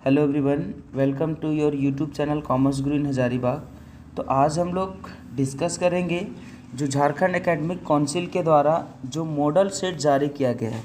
Hello everyone, welcome to your YouTube channel commerce Guru in Hazaribagh. तो आज हम लोग डिस्कस करेंगे जो झारखंड एकेडमिक काउंसिल के द्वारा जो मॉडल सेट जारी किया गया है,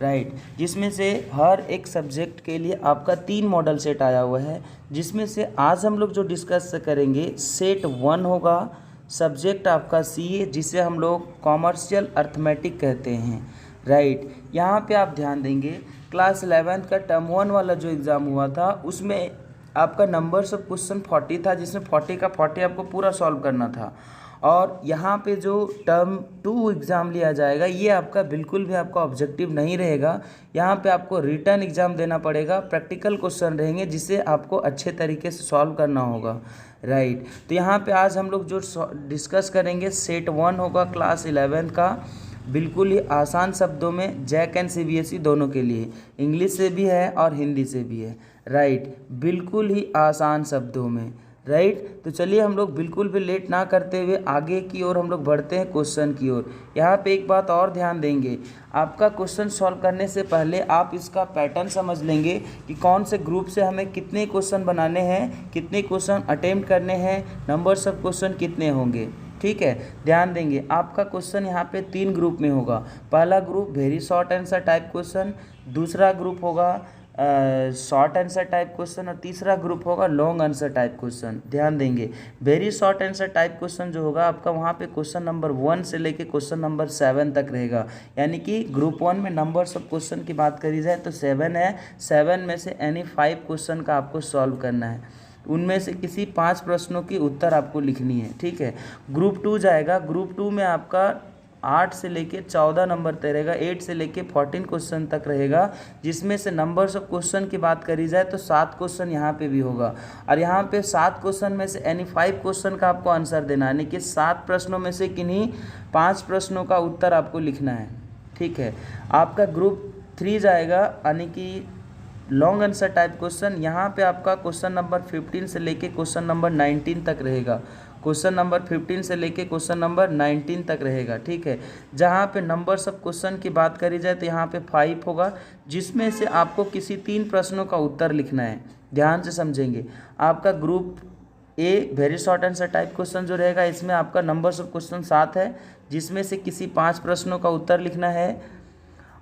राइट, जिसमें से हर एक सब्जेक्ट के लिए आपका 3 मॉडल सेट आया हुआ है। जिसमें से आज हम लोग जो डिस्कस करेंगे सेट 1 होगा, सब्जेक्ट आपका सीए जिसे हम लोग कॉमर्शियल अर्थमेटिक कहते हैं, राइट। यहाँ पे आप ध्यान देंगे क्लास 11th का टर्म 1 वाला जो एग्ज़ाम हुआ था उसमें आपका नंबर्स ऑफ क्वेश्चन 40 था, जिसमें 40 का 40 आपको पूरा सॉल्व करना था। और यहाँ पे जो टर्म 2 एग्ज़ाम लिया जाएगा ये आपका बिल्कुल भी आपका ऑब्जेक्टिव नहीं रहेगा। यहाँ पे आपको रिटर्न एग्ज़ाम देना पड़ेगा, प्रैक्टिकल क्वेश्चन रहेंगे जिसे आपको अच्छे तरीके से सॉल्व करना होगा, राइट। तो यहाँ पे आज हम लोग जो डिस्कस करेंगे सेट 1 होगा क्लास 11th का, बिल्कुल ही आसान शब्दों में, जैक एंड सीबीएसई दोनों के लिए, इंग्लिश से भी है और हिंदी से भी है, राइट, बिल्कुल ही आसान शब्दों में, राइट। तो चलिए हम लोग बिल्कुल भी लेट ना करते हुए आगे की ओर हम लोग बढ़ते हैं क्वेश्चन की ओर। यहाँ पे एक बात और ध्यान देंगे, आपका क्वेश्चन सॉल्व करने से पहले आप इसका पैटर्न समझ लेंगे कि कौन से ग्रुप से हमें कितने क्वेश्चन बनाने हैं, कितने क्वेश्चन अटेम्प्ट करने हैं, नंबर्स ऑफ क्वेश्चन कितने होंगे, ठीक है। ध्यान देंगे आपका क्वेश्चन यहाँ पे 3 ग्रुप में होगा। पहला group very short answer type question, दूसरा ग्रुप होगा शॉर्ट आंसर टाइप क्वेश्चन और तीसरा ग्रुप होगा लॉन्ग आंसर टाइप क्वेश्चन। ध्यान देंगे very short answer type question जो होगा आपका वहाँ पे क्वेश्चन नंबर 1 से लेके क्वेश्चन नंबर 7 तक रहेगा। यानी कि ग्रुप 1 में नंबर्स ऑफ क्वेश्चन की बात करी जाए तो 7 है, 7 में से एनी 5 क्वेश्चन का आपको सॉल्व करना है, उनमें से किसी 5 प्रश्नों की उत्तर आपको लिखनी है, ठीक है। ग्रुप 2 जाएगा, ग्रुप 2 में आपका 8 से लेके 14 नंबर तक रहेगा, 8 से लेके 14 क्वेश्चन तक रहेगा, जिसमें से नंबर्स ऑफ क्वेश्चन की बात करी जाए तो 7 क्वेश्चन यहाँ पे भी होगा। और यहाँ पे 7 क्वेश्चन में से एनी 5 क्वेश्चन का आपको आंसर देना है, यानी कि 7 प्रश्नों में से किन्हीं 5 प्रश्नों का उत्तर आपको लिखना है, ठीक है। आपका ग्रुप 3 जाएगा, यानी कि लॉन्ग आंसर टाइप क्वेश्चन। यहाँ पे आपका क्वेश्चन नंबर 15 से लेके क्वेश्चन नंबर 19 तक रहेगा, क्वेश्चन नंबर 15 से लेके क्वेश्चन नंबर 19 तक रहेगा, ठीक है। जहाँ पे नंबर्स ऑफ क्वेश्चन की बात करी जाए तो यहाँ पे 5 होगा, जिसमें से आपको किसी 3 प्रश्नों का उत्तर लिखना है। ध्यान से समझेंगे। आपका group a very short answer type question जो रहेगा इसमें आपका नंबर्स ऑफ क्वेश्चन 7 है, जिसमें से किसी 5 प्रश्नों का उत्तर लिखना है।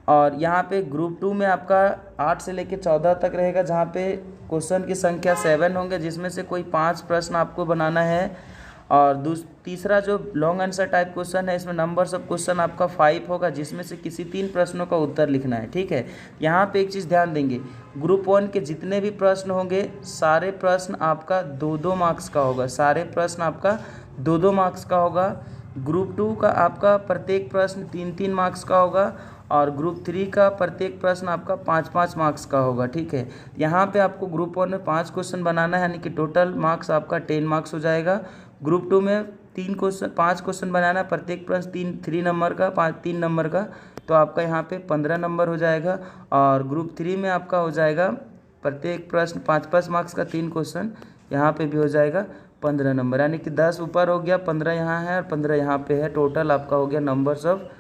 और यहाँ पे ग्रुप 2 में आपका 8 से लेके 14 तक रहेगा, जहाँ पे क्वेश्चन की संख्या 7 होंगे, जिसमें से कोई 5 प्रश्न आपको बनाना है। और तीसरा जो लॉन्ग आंसर टाइप क्वेश्चन है इसमें नंबर्स ऑफ क्वेश्चन आपका 5 होगा, जिसमें से किसी 3 प्रश्नों का उत्तर लिखना है, ठीक है। यहाँ पे एक चीज़ ध्यान देंगे, ग्रुप 1 के जितने भी प्रश्न होंगे सारे प्रश्न आपका 2-2 मार्क्स का होगा, सारे प्रश्न आपका 2-2 मार्क्स का होगा। ग्रुप 2 का आपका प्रत्येक प्रश्न 3-3 मार्क्स का होगा और ग्रुप 3 का प्रत्येक प्रश्न आपका 5-5 मार्क्स का होगा, ठीक है। यहाँ पे आपको ग्रुप 1 में 5 क्वेश्चन बनाना है, यानी कि टोटल मार्क्स आपका 10 मार्क्स हो जाएगा। ग्रुप 2 में 5 क्वेश्चन बनाना है, प्रत्येक प्रश्न 3 नंबर का, 3 नंबर का, तो आपका यहाँ पे 15 नंबर हो जाएगा। और ग्रुप 3 में आपका हो जाएगा प्रत्येक प्रश्न 5-5 मार्क्स का 3 क्वेश्चन, यहाँ पे भी हो जाएगा 15 नंबर, यानी कि 10 ऊपर हो गया, 15 यहाँ है और 15 यहाँ पे है, टोटल आपका हो गया नंबर्स ऑफ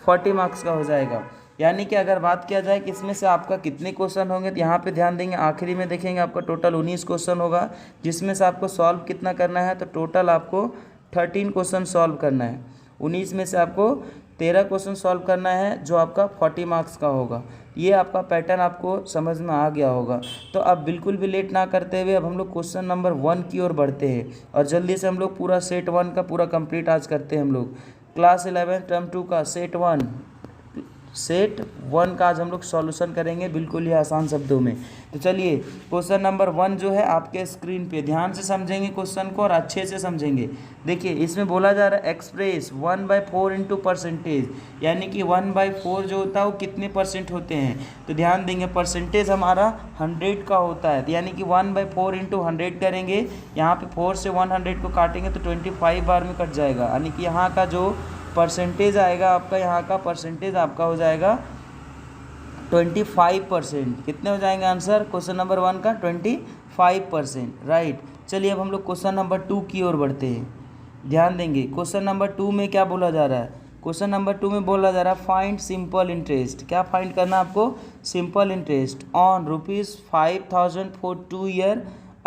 40 मार्क्स का हो जाएगा। यानी कि अगर बात किया जाए कि इसमें से आपका कितने क्वेश्चन होंगे तो यहाँ पे ध्यान देंगे, आखिरी में देखेंगे आपका टोटल 19 क्वेश्चन होगा, जिसमें से आपको सॉल्व कितना करना है, तो टोटल आपको 13 क्वेश्चन सॉल्व करना है। 19 में से आपको 13 क्वेश्चन सॉल्व करना है, जो आपका 40 मार्क्स का होगा। ये आपका पैटर्न आपको समझ में आ गया होगा। तो अब बिल्कुल भी लेट ना करते हुए अब हम लोग क्वेश्चन नंबर 1 की ओर बढ़ते हैं और जल्दी से हम लोग पूरा सेट 1 का पूरा कंप्लीट आज करते हैं। हम लोग क्लास 11 टर्म 2 का सेट 1 का आज हम लोग सॉल्यूशन करेंगे बिल्कुल ही आसान शब्दों में। तो चलिए क्वेश्चन नंबर 1 जो है आपके स्क्रीन पे, ध्यान से समझेंगे क्वेश्चन को और अच्छे से समझेंगे। देखिए इसमें बोला जा रहा है एक्सप्रेस 1/4 इंटू परसेंटेज, यानी कि 1/4 जो होता है वो कितने परसेंट होते हैं। तो ध्यान देंगे परसेंटेज हमारा 100 का होता है, तो यानी कि 1/4 इंटू 100 करेंगे। यहाँ पे 4 से 100 को काटेंगे तो 25 बार में कट जाएगा, यानी कि यहाँ का जो परसेंटेज आएगा आपका, यहाँ का परसेंटेज आपका हो जाएगा 25%। कितने हो जाएंगे आंसर क्वेश्चन नंबर 1 का 25%, राइट। चलिए अब हम लोग क्वेश्चन नंबर 2 की ओर बढ़ते हैं। ध्यान देंगे क्वेश्चन नंबर 2 में क्या बोला जा रहा है, क्वेश्चन नंबर 2 में बोला जा रहा है फाइंड सिंपल इंटरेस्ट। क्या फाइंड करना है आपको? Simple interest on ₹5,000 for 2 year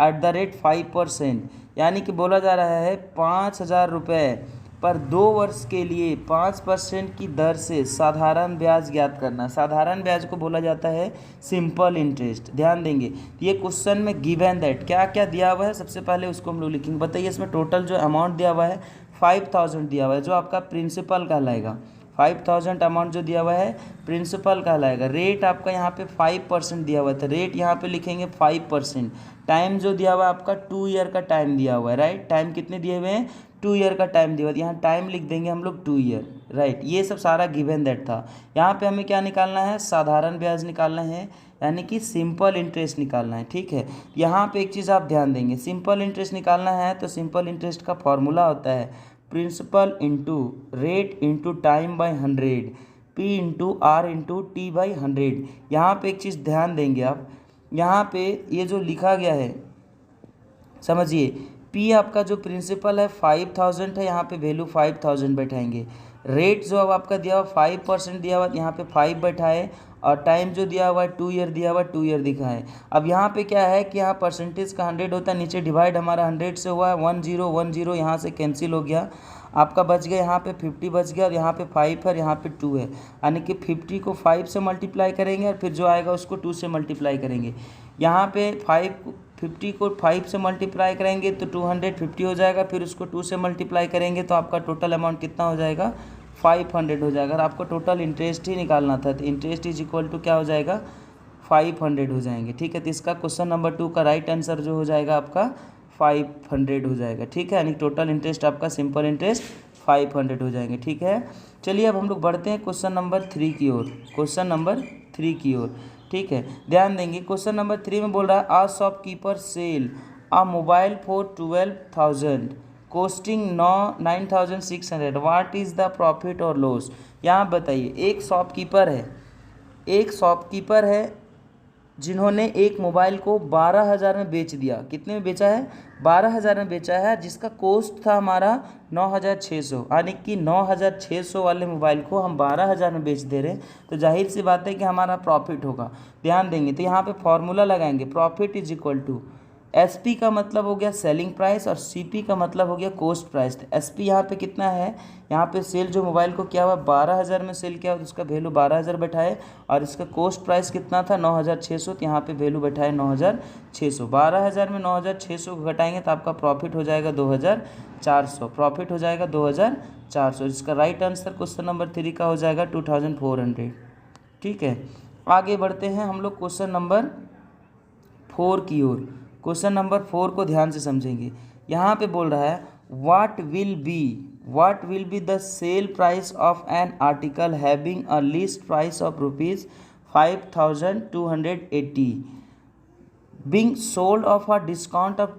at the rate 5%। यानी कि बोला जा रहा है 5,000 रुपये पर 2 वर्ष के लिए 5% की दर से साधारण ब्याज ज्ञात करना। साधारण ब्याज को बोला जाता है सिंपल इंटरेस्ट। ध्यान देंगे ये क्वेश्चन में गिवन दैट क्या क्या दिया हुआ है, सबसे पहले उसको हम लोग लिखेंगे। बताइए इसमें टोटल जो अमाउंट दिया हुआ है 5,000 दिया हुआ है, जो आपका प्रिंसिपल कहलाएगा। 5,000 अमाउंट जो दिया हुआ है प्रिंसिपल कहलाएगा। रेट आपका यहाँ पे 5% दिया हुआ है, तो रेट यहाँ पे लिखेंगे 5%। टाइम जो दिया हुआ है आपका 2 ईयर का टाइम दिया हुआ है, राइट। टाइम कितने दिए हुए हैं? 2 ईयर का टाइम दिया हुआ है, यहाँ टाइम लिख देंगे हम लोग 2 ईयर, राइट। ये सब सारा गिवन दैट था। यहाँ पे हमें क्या निकालना है? साधारण ब्याज निकालना है, यानी कि सिंपल इंटरेस्ट निकालना है, ठीक है। यहाँ पे एक चीज़ आप ध्यान देंगे, सिंपल इंटरेस्ट निकालना है तो सिंपल इंटरेस्ट का फॉर्मूला होता है principal into rate into time by 100, P into R into T by 100। यहाँ पे एक चीज़ ध्यान देंगे आप, यहाँ पे ये जो लिखा गया है समझिए, पी आपका जो प्रिंसिपल है 5,000 है, यहाँ पे वैल्यू 5,000 बैठाएंगे। रेट जो अब आपका दिया हुआ 5% दिया हुआ, यहाँ पे 5 बैठाए, और टाइम जो दिया हुआ है 2 ईयर दिया हुआ, 2 ईयर दिखा है। अब यहाँ पे क्या है कि यहाँ परसेंटेज का 100 होता है, नीचे डिवाइड हमारा 100 से हुआ है, 10 यहाँ से कैंसिल हो गया, आपका बच गया यहाँ पे 50 बच गया, और यहाँ पे 5 है और यहाँ पे 2 है, यानी कि 50 को 5 से मल्टीप्लाई करेंगे और फिर जो आएगा उसको 2 से मल्टीप्लाई करेंगे। यहाँ पे 50 को 5 से मल्टीप्लाई करेंगे तो 250 हो जाएगा, फिर उसको 2 से मल्टीप्लाई करेंगे तो आपका टोटल अमाउंट कितना हो जाएगा? 500 हो जाएगा। अगर आपको टोटल इंटरेस्ट ही निकालना था तो इंटरेस्ट इज इक्वल टू क्या हो जाएगा? 500 हो जाएंगे, ठीक है। तो इसका क्वेश्चन नंबर 2 का राइट आंसर जो हो जाएगा आपका 500 हो जाएगा, ठीक है। यानी टोटल इंटरेस्ट आपका सिंपल इंटरेस्ट 500 हो जाएंगे, ठीक है। चलिए अब हम लोग बढ़ते हैं क्वेश्चन नंबर 3 की ओर, क्वेश्चन नंबर 3 की ओर, ठीक है। ध्यान देंगे क्वेश्चन नंबर 3 में बोल रहा है a shopkeeper sell a mobile for 12,000 costing 9,600, what is the profit और लॉस। यहाँ बताइए एक शॉपकीपर है जिन्होंने एक मोबाइल को 12,000 में बेच दिया। कितने में बेचा है? 12,000 में बेचा है, जिसका कॉस्ट था हमारा 9,600, यानी कि 9,600 वाले मोबाइल को हम 12,000 में बेच दे रहे हैं, तो जाहिर सी बात है कि हमारा प्रॉफिट होगा। ध्यान देंगे तो यहाँ पे फॉर्मूला लगाएंगे, profit is equal to SP का मतलब हो गया सेलिंग प्राइस और सीपी का मतलब हो गया कॉस्ट प्राइस। तो एसपी यहाँ पे कितना है? यहाँ पे सेल जो मोबाइल को किया हुआ 12,000 में सेल किया हुआ, तो उसका वैल्यू 12,000 बैठाए, और इसका कॉस्ट प्राइस कितना था? 9,600, तो यहाँ पे वैल्यू बैठाए 9,600। 12,000 में 9,600 को घटाएंगे तो आपका प्रॉफिट हो जाएगा 2,400, प्रॉफिट हो जाएगा 2,400। इसका राइट आंसर क्वेश्चन नंबर 3 का हो जाएगा 2,400, ठीक है। आगे बढ़ते हैं हम लोग क्वेश्चन नंबर 4 की ओर। क्वेश्चन नंबर 4 को ध्यान से समझेंगे। यहाँ पे बोल रहा है what will be the sale price of an article having a list price of ₹5,280 being sold of a discount of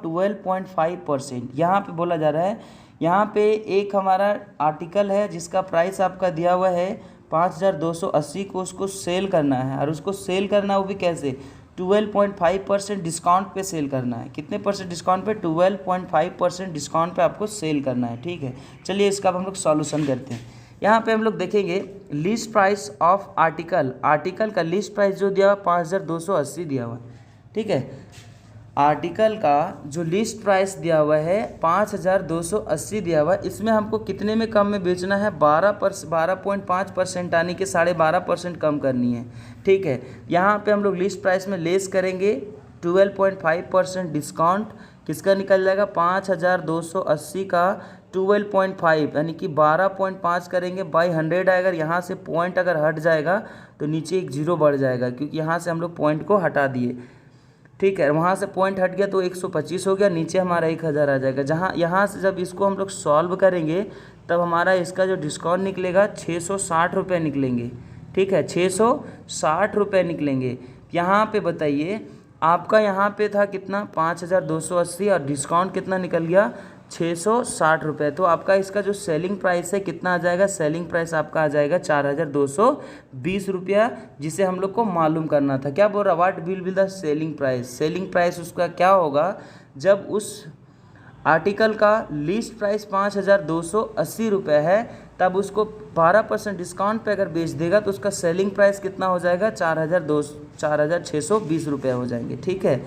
12.5%। यहाँ पे बोला जा रहा है, यहाँ पे एक हमारा आर्टिकल है जिसका प्राइस आपका दिया हुआ है 5,280 को, उसको सेल करना है, और उसको सेल करना वो भी कैसे? 12.5% डिस्काउंट पे सेल करना है। कितने परसेंट डिस्काउंट पे? 12.5% डिस्काउंट पे आपको सेल करना है, ठीक है। चलिए इसका अब हम लोग सॉल्यूशन करते हैं। यहाँ पे हम लोग देखेंगे लिस्ट प्राइस ऑफ आर्टिकल का लिस्ट प्राइस जो दिया हुआ 5,280 दिया हुआ है, ठीक है। आर्टिकल का जो लिस्ट प्राइस दिया हुआ है 5,280 दिया हुआ है, इसमें हमको कितने में कम में बेचना है? 12.5%, यानी कि 12.5% कम करनी है, ठीक है। यहाँ पे हम लोग लिस्ट प्राइस में लेस करेंगे 12.5% डिस्काउंट, किसका निकल जाएगा? 5,280 का 12.5 यानी कि 12.5 करेंगे बाई 100 आएगा। यहाँ से पॉइंट अगर हट जाएगा तो नीचे एक जीरो बढ़ जाएगा, क्योंकि यहाँ से हम लोग पॉइंट को हटा दिए, ठीक है। वहाँ से पॉइंट हट गया तो 125 हो गया, नीचे हमारा 1,000 आ जाएगा। जहाँ यहाँ से जब इसको हम लोग सॉल्व करेंगे तब हमारा इसका जो डिस्काउंट निकलेगा 660 रुपये निकलेंगे, ठीक है। 660 रुपये निकलेंगे। यहाँ पे बताइए आपका यहाँ पे था कितना? 5,280, और डिस्काउंट कितना निकल गया? 660 रुपये। तो आपका इसका जो सेलिंग प्राइस है कितना आ जाएगा? सेलिंग प्राइस आपका आ जाएगा 4,220 रुपया, जिसे हम लोग को मालूम करना था। क्या बोल रहा? What will be the selling price. Selling price उसका क्या होगा? जब उस आर्टिकल का लिस्ट प्राइस 5,280 रुपये है, तब उसको 12% डिस्काउंट पे अगर बेच देगा तो उसका सेलिंग प्राइस कितना हो जाएगा, 4,620 रुपये हो जाएंगे। ठीक है,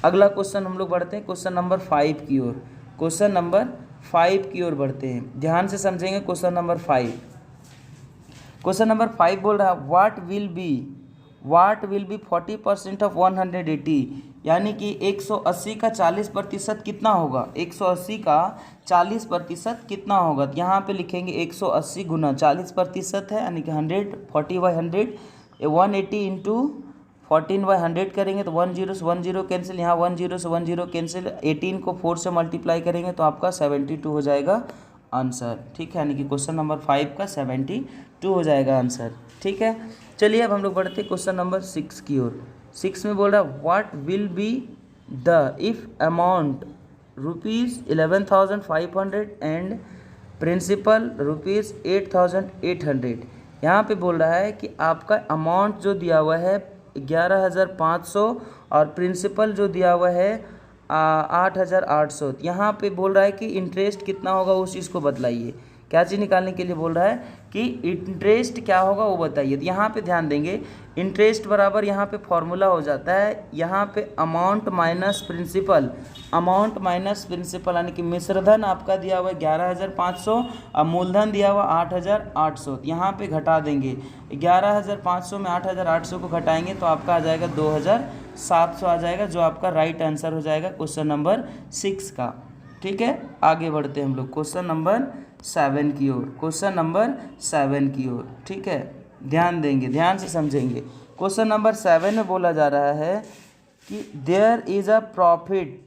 अगला क्वेश्चन हम लोग बढ़ते हैं क्वेश्चन नंबर 5 की ओर। क्वेश्चन नंबर 5 की ओर बढ़ते हैं, ध्यान से समझेंगे क्वेश्चन नंबर 5। क्वेश्चन नंबर 5 बोल रहा है व्हाट विल बी 40% ऑफ 180, यानी कि 180 का 40% कितना होगा, 180 का 40% कितना होगा। यहाँ पे लिखेंगे 180 गुना 40% है, यानी कि 100, 40/100, 180 इंटू 14/100 करेंगे तो 1 0 से 1 0 कैंसिल, यहाँ 1 0 से 1 0 कैंसिल, 18 को 4 से मल्टीप्लाई करेंगे तो आपका 72 हो जाएगा आंसर। ठीक है, यानी कि क्वेश्चन नंबर 5 का 72 हो जाएगा आंसर। ठीक है, चलिए अब हम लोग बढ़ते हैं क्वेश्चन नंबर 6 की ओर। 6 में बोल रहा है what will be the if amount ₹11,500 and principal ₹8,800। यहाँ पे बोल रहा है कि आपका अमाउंट जो दिया हुआ है 11,500 और प्रिंसिपल जो दिया हुआ है 8,800। यहाँ पे बोल रहा है कि इंटरेस्ट कितना होगा उस चीज़ को बतलाइए। क्या चीज़ निकालने के लिए बोल रहा है कि इंटरेस्ट क्या होगा वो बताइए। तो यहाँ पे ध्यान देंगे, इंटरेस्ट बराबर यहाँ पे फॉर्मूला हो जाता है, यहाँ पे amount minus principal, amount minus principal, यानी कि मिश्रधन आपका दिया हुआ है 11,500 और मूलधन दिया हुआ 8,800। यहाँ पे घटा देंगे, 11,500 में 8,800 को घटाएंगे तो आपका आ जाएगा 2,700 आ जाएगा, जो आपका राइट आंसर हो जाएगा क्वेश्चन नंबर 6 का। ठीक है, आगे बढ़ते हैं हम लोग क्वेश्चन नंबर 7 की ओर। क्वेश्चन नंबर 7 की ओर, ठीक है, ध्यान देंगे, ध्यान से समझेंगे। क्वेश्चन नंबर 7 में बोला जा रहा है कि there is a profit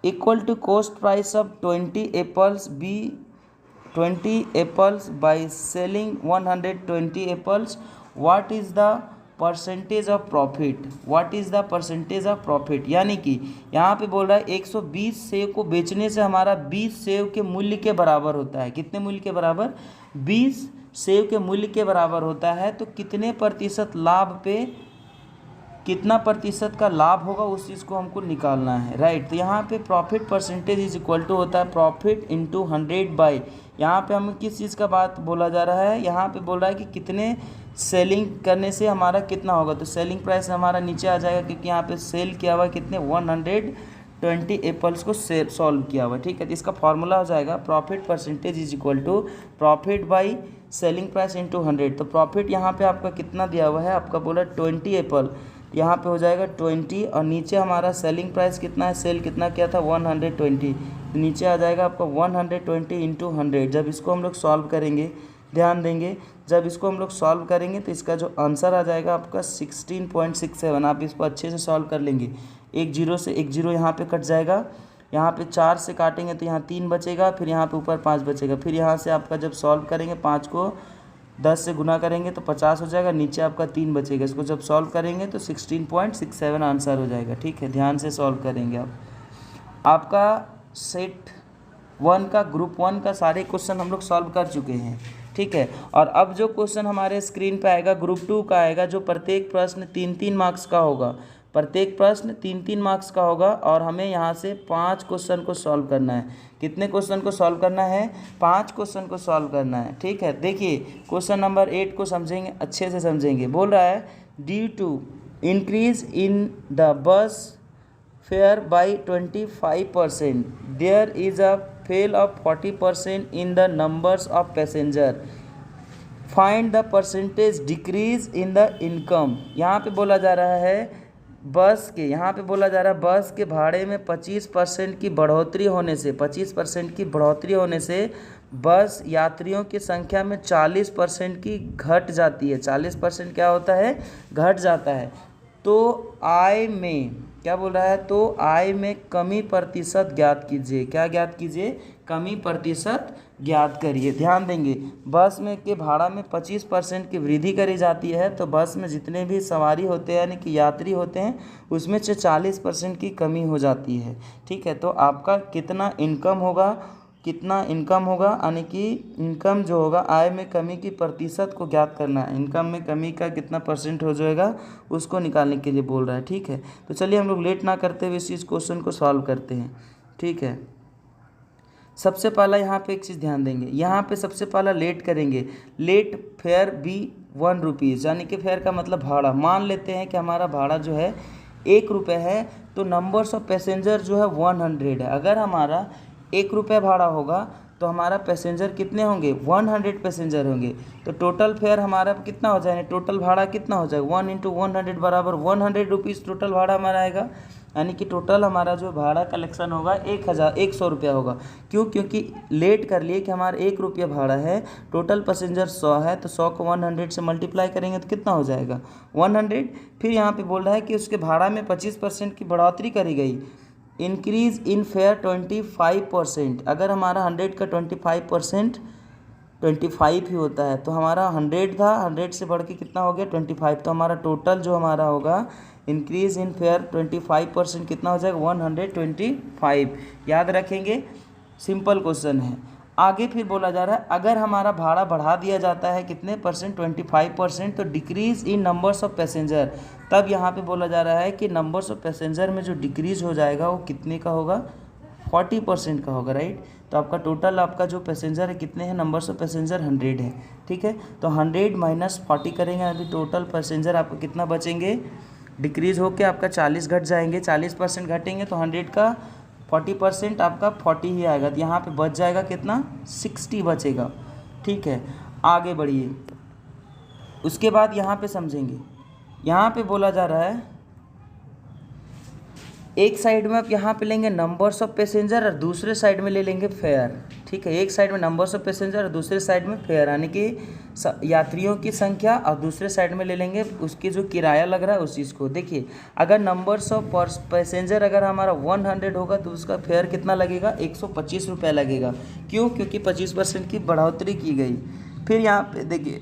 equal to cost price of 20 apples by selling 120 apples. What is the percentage of profit, what is the percentage of profit, यानी कि यहाँ पे बोल रहा है 120 सेव को बेचने से हमारा 20 सेव के मूल्य के बराबर होता है। कितने मूल्य के बराबर, 20 सेव के मूल्य के बराबर होता है। तो कितने प्रतिशत लाभ पे कितना प्रतिशत का लाभ होगा उस चीज़ को हमको निकालना है, राइट। तो यहाँ पे profit percentage is equal to होता है प्रॉफिट इंटू 100 बाई, यहाँ पे हमें किस चीज़ का बात बोला जा रहा है, यहाँ पे बोल रहा है कि कितने सेलिंग करने से हमारा कितना होगा। तो सेलिंग प्राइस हमारा नीचे आ जाएगा, क्योंकि यहाँ पे सेल किया हुआ कितने 120 एप्पल्स को सॉल्व किया हुआ। ठीक है, तो इसका फॉर्मूला हो जाएगा profit percentage is equal to profit by selling price into 100। तो प्रॉफिट यहाँ पे आपका कितना दिया हुआ है, आपका बोला 20 एप्पल, यहाँ पे हो जाएगा 20, और नीचे हमारा सेलिंग प्राइस कितना है, सेल कितना किया था 120, नीचे आ जाएगा आपका 120 इंटू 100। जब इसको हम लोग सॉल्व करेंगे, ध्यान देंगे, जब इसको हम लोग सॉल्व करेंगे तो इसका जो आंसर आ जाएगा आपका 16.67। आप इसको अच्छे से सॉल्व कर लेंगे, 1 0 से 1 0 यहाँ पे कट जाएगा, यहाँ पे 4 से काटेंगे तो यहाँ 3 बचेगा, फिर यहाँ पे ऊपर 5 बचेगा, फिर यहाँ से आपका जब सॉल्व करेंगे 5 को 10 से गुना करेंगे तो 50 हो जाएगा, नीचे आपका 3 बचेगा। इसको जब सॉल्व करेंगे तो 16.67 आंसर हो जाएगा। ठीक है, ध्यान से सॉल्व करेंगे आप। आपका सेट 1 का ग्रुप 1 का सारे क्वेश्चन हम लोग सॉल्व कर चुके हैं। ठीक है, और अब जो क्वेश्चन हमारे स्क्रीन पे आएगा ग्रुप 2 का आएगा, जो प्रत्येक प्रश्न 3-3 मार्क्स का होगा, प्रत्येक प्रश्न 3-3 मार्क्स का होगा, और हमें यहाँ से 5 क्वेश्चन को सॉल्व करना है। कितने क्वेश्चन को सॉल्व करना है, 5 क्वेश्चन को सॉल्व करना है। ठीक है, देखिए क्वेश्चन नंबर 8 को समझेंगे, अच्छे से समझेंगे। बोल रहा है due to increase in the bus fare by 25%, there is a fall of 40% in the numbers of passenger, find the percentage decrease in the income. यहाँ पे बोला जा रहा है बस के, यहाँ पे बोला जा रहा है बस के भाड़े में 25% की बढ़ोतरी होने से, 25% की बढ़ोतरी होने से बस यात्रियों की संख्या में 40% की घट जाती है। 40% क्या होता है, घट जाता है। तो आय में क्या बोल रहा है, तो आय में कमी प्रतिशत ज्ञात कीजिए। क्या ज्ञात कीजिए, कमी प्रतिशत ज्ञात करिए। ध्यान देंगे, बस में के भाड़ा में 25% की वृद्धि करी जाती है, तो बस में जितने भी सवारी होते हैं यानी कि यात्री होते हैं उसमें से 40% की कमी हो जाती है। ठीक है, तो आपका कितना इनकम होगा, कितना इनकम होगा, यानी कि इनकम जो होगा आय में कमी की प्रतिशत को ज्ञात करना है। इनकम में कमी का कितना परसेंट हो जाएगा उसको निकालने के लिए बोल रहा है। ठीक है, तो चलिए हम लोग लेट ना करते हुए इस चीज़ क्वेश्चन को सॉल्व करते हैं। ठीक है, सबसे पहला यहाँ पे एक चीज़ ध्यान देंगे, यहाँ पे सबसे पहला लेट करेंगे, लेट फेयर बी 1 रुपीज़, यानी कि फेयर का मतलब भाड़ा। मान लेते हैं कि हमारा भाड़ा जो है 1 रुपये है, तो नंबर्स ऑफ पैसेंजर जो है 100 है। अगर हमारा 1 रुपये भाड़ा होगा तो हमारा पैसेंजर कितने होंगे, 100 पैसेंजर होंगे। तो टोटल फेयर हमारा कितना हो जाएगा, टोटल भाड़ा कितना हो जाएगा, 1 × 100 बराबर 100 रुपीज़ टोटल भाड़ा हमारा आएगा। यानी कि टोटल हमारा जो भाड़ा कलेक्शन होगा 100 रुपया होगा। क्यों, क्योंकि लेट कर लिए कि हमारा 1 रुपया भाड़ा है, टोटल पैसेंजर 100 है, तो 100 को 100 से मल्टीप्लाई करेंगे तो कितना हो जाएगा, 100। फिर यहाँ पे बोल रहा है कि उसके भाड़ा में 25% की बढ़ोतरी करी गई, इंक्रीज़ इन फेयर 25%। अगर हमारा 100 का 25% 25 ही होता है, तो हमारा 100 था, 100 से बढ़ के कितना हो गया 25, तो हमारा टोटल जो हमारा होगा इंक्रीज़ इन फेयर 25% कितना हो जाएगा, 125। याद रखेंगे, सिंपल क्वेश्चन है। आगे फिर बोला जा रहा है अगर हमारा भाड़ा बढ़ा दिया जाता है कितने परसेंट, 25%, तो decrease in numbers of passenger. तब यहाँ पे बोला जा रहा है कि नंबर्स ऑफ पैसेंजर में जो डिक्रीज़ हो जाएगा वो कितने का होगा, 40% का होगा, राइट। तो आपका टोटल आपका जो पैसेंजर है कितने हैं, नंबर्स ऑफ पैसेंजर 100 है, ठीक है। तो 100 माइनस 40 करेंगे, अभी टोटल पैसेंजर आपको कितना बचेंगे, डिक्रीज़ होके आपका 40 घट जाएंगे, 40% घटेंगे तो 100 का 40% आपका 40 ही आएगा। तो यहाँ पे बच जाएगा कितना, 60 बचेगा, ठीक है। आगे बढ़िए, उसके बाद यहाँ पे समझेंगे, यहाँ पे बोला जा रहा है एक साइड में आप यहाँ पे लेंगे नंबर्स ऑफ पैसेंजर और दूसरे साइड में ले लेंगे फेयर, ठीक है। एक साइड में नंबर्स ऑफ पैसेंजर और दूसरे साइड में फेयर, यानी कि यात्रियों की संख्या, और दूसरे साइड में ले लेंगे उसकी जो किराया लग रहा है उस चीज़ को। देखिए अगर नंबर्स ऑफ पैसेंजर अगर हमारा 100 होगा तो उसका फेयर कितना लगेगा, 125 रुपये लगेगा। क्यों, क्योंकि 25% की बढ़ोतरी की गई। फिर यहाँ पे देखिए,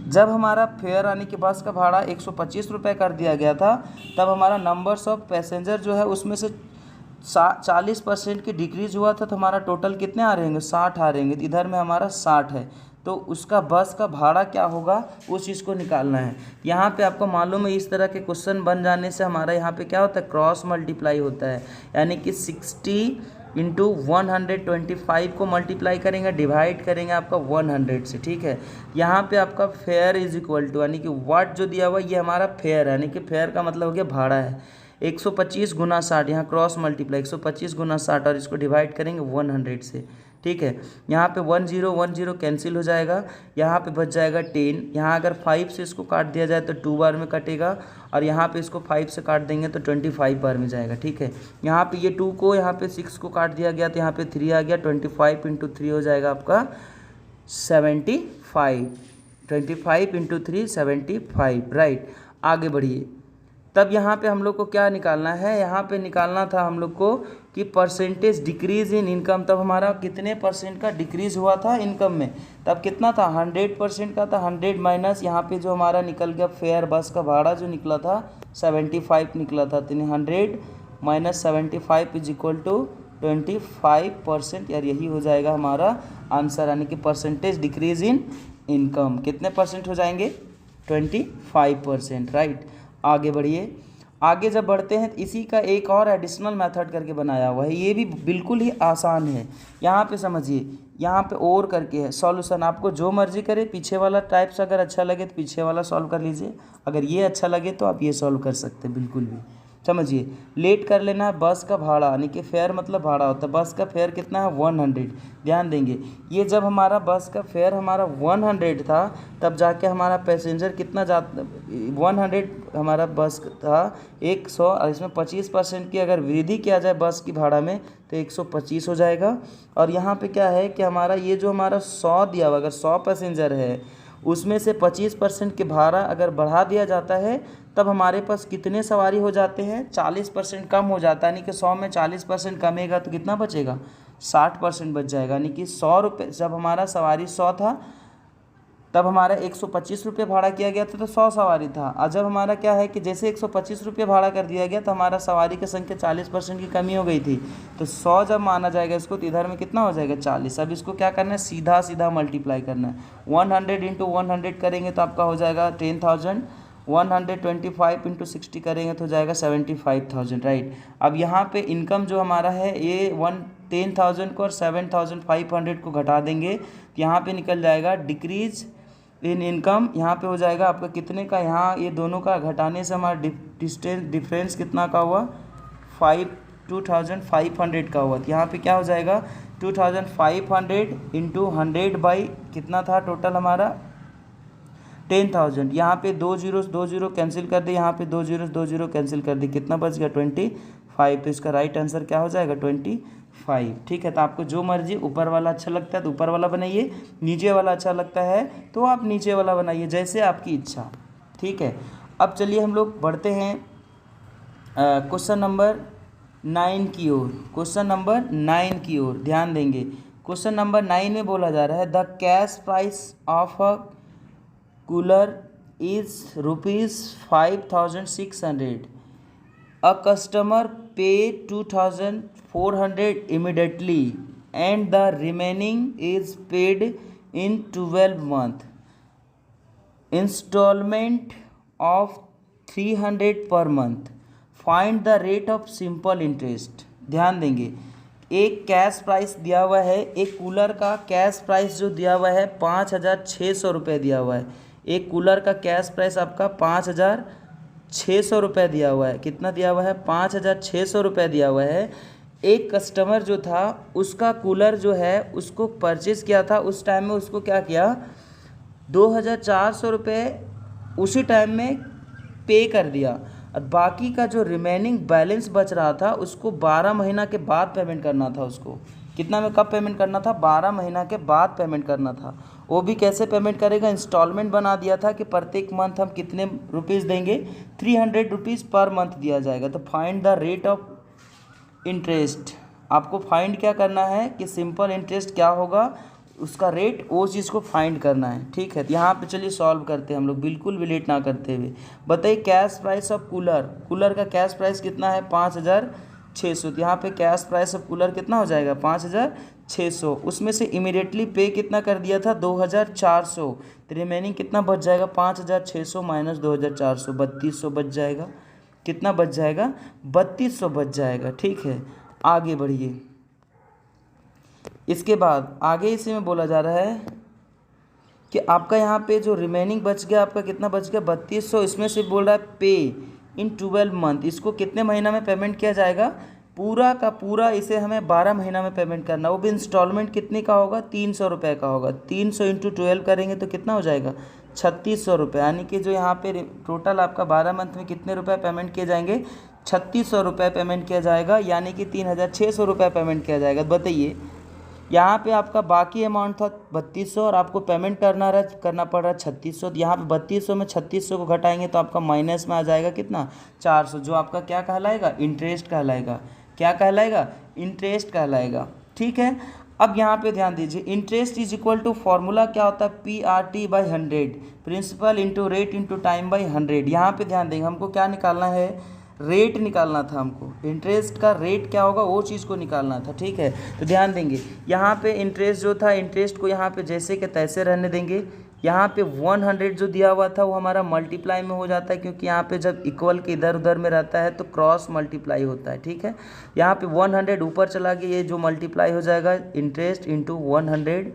जब हमारा फेयर यानी कि बस का भाड़ा 125 रुपये कर दिया गया था, तब हमारा नंबर्स ऑफ पैसेंजर जो है उसमें से 40% की डिक्रीज़ हुआ था, तो हमारा टोटल कितने आ रहे हैं, 60 आ रहे हैं। इधर में हमारा 60 है, तो उसका बस का भाड़ा क्या होगा उस चीज़ को निकालना है। यहाँ पे आपको मालूम है इस तरह के क्वेश्चन बन जाने से हमारा यहाँ पे क्या होता है, क्रॉस मल्टीप्लाई होता है, यानी कि 60 इंटू 125 को मल्टीप्लाई करेंगे, डिवाइड करेंगे आपका 100 से, ठीक है। यहाँ पे आपका फेयर इज इक्वल टू, यानी कि वाट जो दिया हुआ ये हमारा फेयर है, यानी कि फेयर का मतलब हो गया भाड़ा है, 125 गुना 60, यहाँ क्रॉस मल्टीप्लाई 125 गुना 60 और इसको डिवाइड करेंगे 100 से, ठीक है। यहाँ पे 10 कैंसिल हो जाएगा, यहाँ पे बच जाएगा 10। यहाँ अगर 5 से इसको काट दिया जाए तो 2 बार में कटेगा, और यहाँ पे इसको 5 से काट देंगे तो 25 बार में जाएगा, ठीक है। यहाँ पे ये 2 को यहाँ पे 6 को काट दिया गया तो यहाँ पे 3 आ गया, 25 × 3 हो जाएगा आपका 75, 25 × 3 75, राइट। आगे बढ़िए, तब यहाँ पे हम लोग को क्या निकालना है, यहाँ पे निकालना था हम लोग को कि परसेंटेज डिक्रीज़ इन इनकम। तब हमारा कितने परसेंट का डिक्रीज़ हुआ था इनकम में, तब कितना था, 100% का था। 100 माइनस यहाँ पे जो हमारा निकल गया फेयर बस का भाड़ा जो निकला था 75 निकला था, तो 100 माइनस 75 इज इक्वल टू 25%, यार यही हो जाएगा हमारा आंसर, यानी कि परसेंटेज डिक्रीज़ इन इनकम कितने परसेंट हो जाएंगे, 25%, राइट। आगे बढ़िए, आगे जब बढ़ते हैं तो इसी का एक और एडिशनल मेथड करके बनाया हुआ है, ये भी बिल्कुल ही आसान है। यहाँ पे समझिए, यहाँ पे और करके है सॉल्यूशन, आपको जो मर्जी करे, पीछे वाला टाइप्स अगर अच्छा लगे तो पीछे वाला सॉल्व कर लीजिए, अगर ये अच्छा लगे तो आप ये सॉल्व कर सकते हैं, बिल्कुल भी। समझिए, लेट कर लेना है बस का भाड़ा, यानी कि फेयर मतलब भाड़ा होता है, बस का फेयर कितना है 100। ध्यान देंगे, ये जब हमारा बस का फेयर हमारा 100 था, तब जाके हमारा पैसेंजर कितना 100 हमारा बस था 100, और इसमें 25% की अगर वृद्धि किया जाए बस की भाड़ा में तो 125 हो जाएगा। और यहाँ पे क्या है कि हमारा ये जो हमारा 100 दिया हुआ, अगर 100 पैसेंजर है उसमें से 25% के भाड़ा अगर बढ़ा दिया जाता है, तब हमारे पास कितने सवारी हो जाते हैं, 40% कम हो जाता है। यानी कि 100 में 40% कमेगा तो कितना बचेगा, 60% बच जाएगा। यानी कि 100 रुपये, जब हमारा सवारी 100 था तब हमारा 125 रुपये भाड़ा किया गया था, तो 100 सवारी था। और जब हमारा क्या है कि जैसे 125 रुपये भाड़ा कर दिया गया तो हमारा सवारी की संख्या 40% की कमी हो गई थी, तो 100 जब माना जाएगा इसको तो इधर में कितना हो जाएगा 40। अब इसको क्या करना है, सीधा सीधा मल्टीप्लाई करना है, 100 × 100 करेंगे तो आपका हो जाएगा 10,000, 125 × 60 करेंगे तो हो जाएगा 75,000, राइट। अब यहाँ पे इनकम जो हमारा है ये 10,000 को और 7,500 को घटा देंगे तो यहाँ पे निकल जाएगा डिक्रीज इन इनकम। यहाँ पे हो जाएगा आपका कितने का, यहाँ ये दोनों का घटाने से हमारा डिफरेंस कितना का हुआ, 2,500 का हुआ। तो यहाँ पे क्या हो जाएगा 2,500 इंटू 100 बाई कितना था टोटल हमारा 10,000। यहाँ पे 2 जीरो कैंसिल कर दे, यहाँ पे 2 जीरो कैंसिल कर दे, कितना बच गया 25। तो इसका राइट आंसर क्या हो जाएगा 25। ठीक है, तो आपको जो मर्जी, ऊपर वाला अच्छा लगता है तो ऊपर वाला बनाइए, नीचे वाला अच्छा लगता है तो आप नीचे वाला बनाइए, जैसे आपकी इच्छा। ठीक है, अब चलिए हम लोग बढ़ते हैं क्वेश्चन नंबर 9 की ओर। क्वेश्चन नंबर 9 की ओर ध्यान देंगे। क्वेश्चन नंबर 9 में बोला जा रहा है the cash price of a cooler is ₹5,600। A customer पे 2,400 immediately and the remaining is paid in 12 month installment of 300 per month. Find the rate of simple interest। ध्यान देंगे, एक कैश प्राइस दिया हुआ है, एक कूलर का कैश प्राइस जो दिया हुआ है 5,600 रुपये दिया हुआ है। एक कूलर का कैश प्राइस आपका 5,600 रुपये दिया हुआ है। कितना दिया हुआ है 5,600 रुपये दिया हुआ है। एक कस्टमर जो था उसका कूलर जो है उसको परचेज़ किया था, उस टाइम में उसको क्या किया 2,400 रुपये उसी टाइम में पे कर दिया, और बाकी का जो रिमेनिंग बैलेंस बच रहा था उसको 12 महीना के बाद पेमेंट करना था। उसको कितना में कब पेमेंट करना था, 12 महीना के बाद पेमेंट करना था। वो भी कैसे पेमेंट करेगा, इंस्टॉलमेंट बना दिया था कि प्रत्येक मंथ हम कितने रुपीज़ देंगे, 300 रुपीज़ पर मंथ दिया जाएगा। तो find the rate of interest, आपको फाइंड क्या करना है कि सिंपल इंटरेस्ट क्या होगा, उसका रेट, वो चीज़ को फाइंड करना है। ठीक है, तो यहाँ पे चलिए सॉल्व करते हैं हम लोग, बिल्कुल भी लेट ना करते हुए। बताइए कैश प्राइस ऑफ कूलर का कैश प्राइस कितना है 5,600। तो यहाँ पे कैश प्राइस ऑफ कूलर कितना हो जाएगा 5,600। उसमें से इमीडिएटली पे कितना कर दिया था 2,400, तो रिमेनिंग कितना बच जाएगा 5,600 माइनस 2,400, 3,200 बच जाएगा। कितना बच जाएगा 3,200 बच जाएगा। ठीक है, आगे बढ़िए। इसके बाद आगे इसी में बोला जा रहा है कि आपका यहाँ पे जो रिमेनिंग बच गया, आपका कितना बच गया 3,200। इसमें से बोल रहा है पे इन 12 मंथ, इसको कितने महीना में पेमेंट किया जाएगा, पूरा का पूरा इसे हमें 12 महीना में पेमेंट करना। वो भी इंस्टॉलमेंट कितने का होगा 300 रुपये का होगा। 300 इंटू 12 करेंगे तो कितना हो जाएगा 3,600 रुपये। यानी कि जो यहाँ पे टोटल आपका 12 मंथ में कितने रुपए पेमेंट किए जाएंगे 3,600 रुपये पेमेंट किया जाएगा, यानी कि 3,600 रुपये पेमेंट किया जाएगा। बताइए यहाँ पे आपका बाकी अमाउंट था 3,200 और आपको पेमेंट करना पड़ रहा है 3,600। तो यहाँ पे 3,200 में 3,600 को घटाएंगे तो आपका माइनस में आ जाएगा कितना 400, जो आपका क्या कहलाएगा इंटरेस्ट कहलाएगा। क्या कहलाएगा इंटरेस्ट कहलाएगा। ठीक है, अब यहाँ पे ध्यान दीजिए, interest is equal to formula क्या होता है PRT/100, principal into rate into time by 100। यहाँ पे ध्यान देंगे, हमको क्या निकालना है, रेट निकालना था हमको। इंटरेस्ट का रेट क्या होगा वो चीज़ को निकालना था। ठीक है, तो ध्यान देंगे यहाँ पे इंटरेस्ट जो था, इंटरेस्ट को यहाँ पे जैसे के तैसे रहने देंगे। यहाँ पे 100 जो दिया हुआ था वो हमारा मल्टीप्लाई में हो जाता है, क्योंकि यहाँ पे जब इक्वल के इधर उधर में रहता है तो क्रॉस मल्टीप्लाई होता है। ठीक है, यहाँ पे 100 ऊपर चला गया, ये जो मल्टीप्लाई हो जाएगा इंटरेस्ट इंटू 100,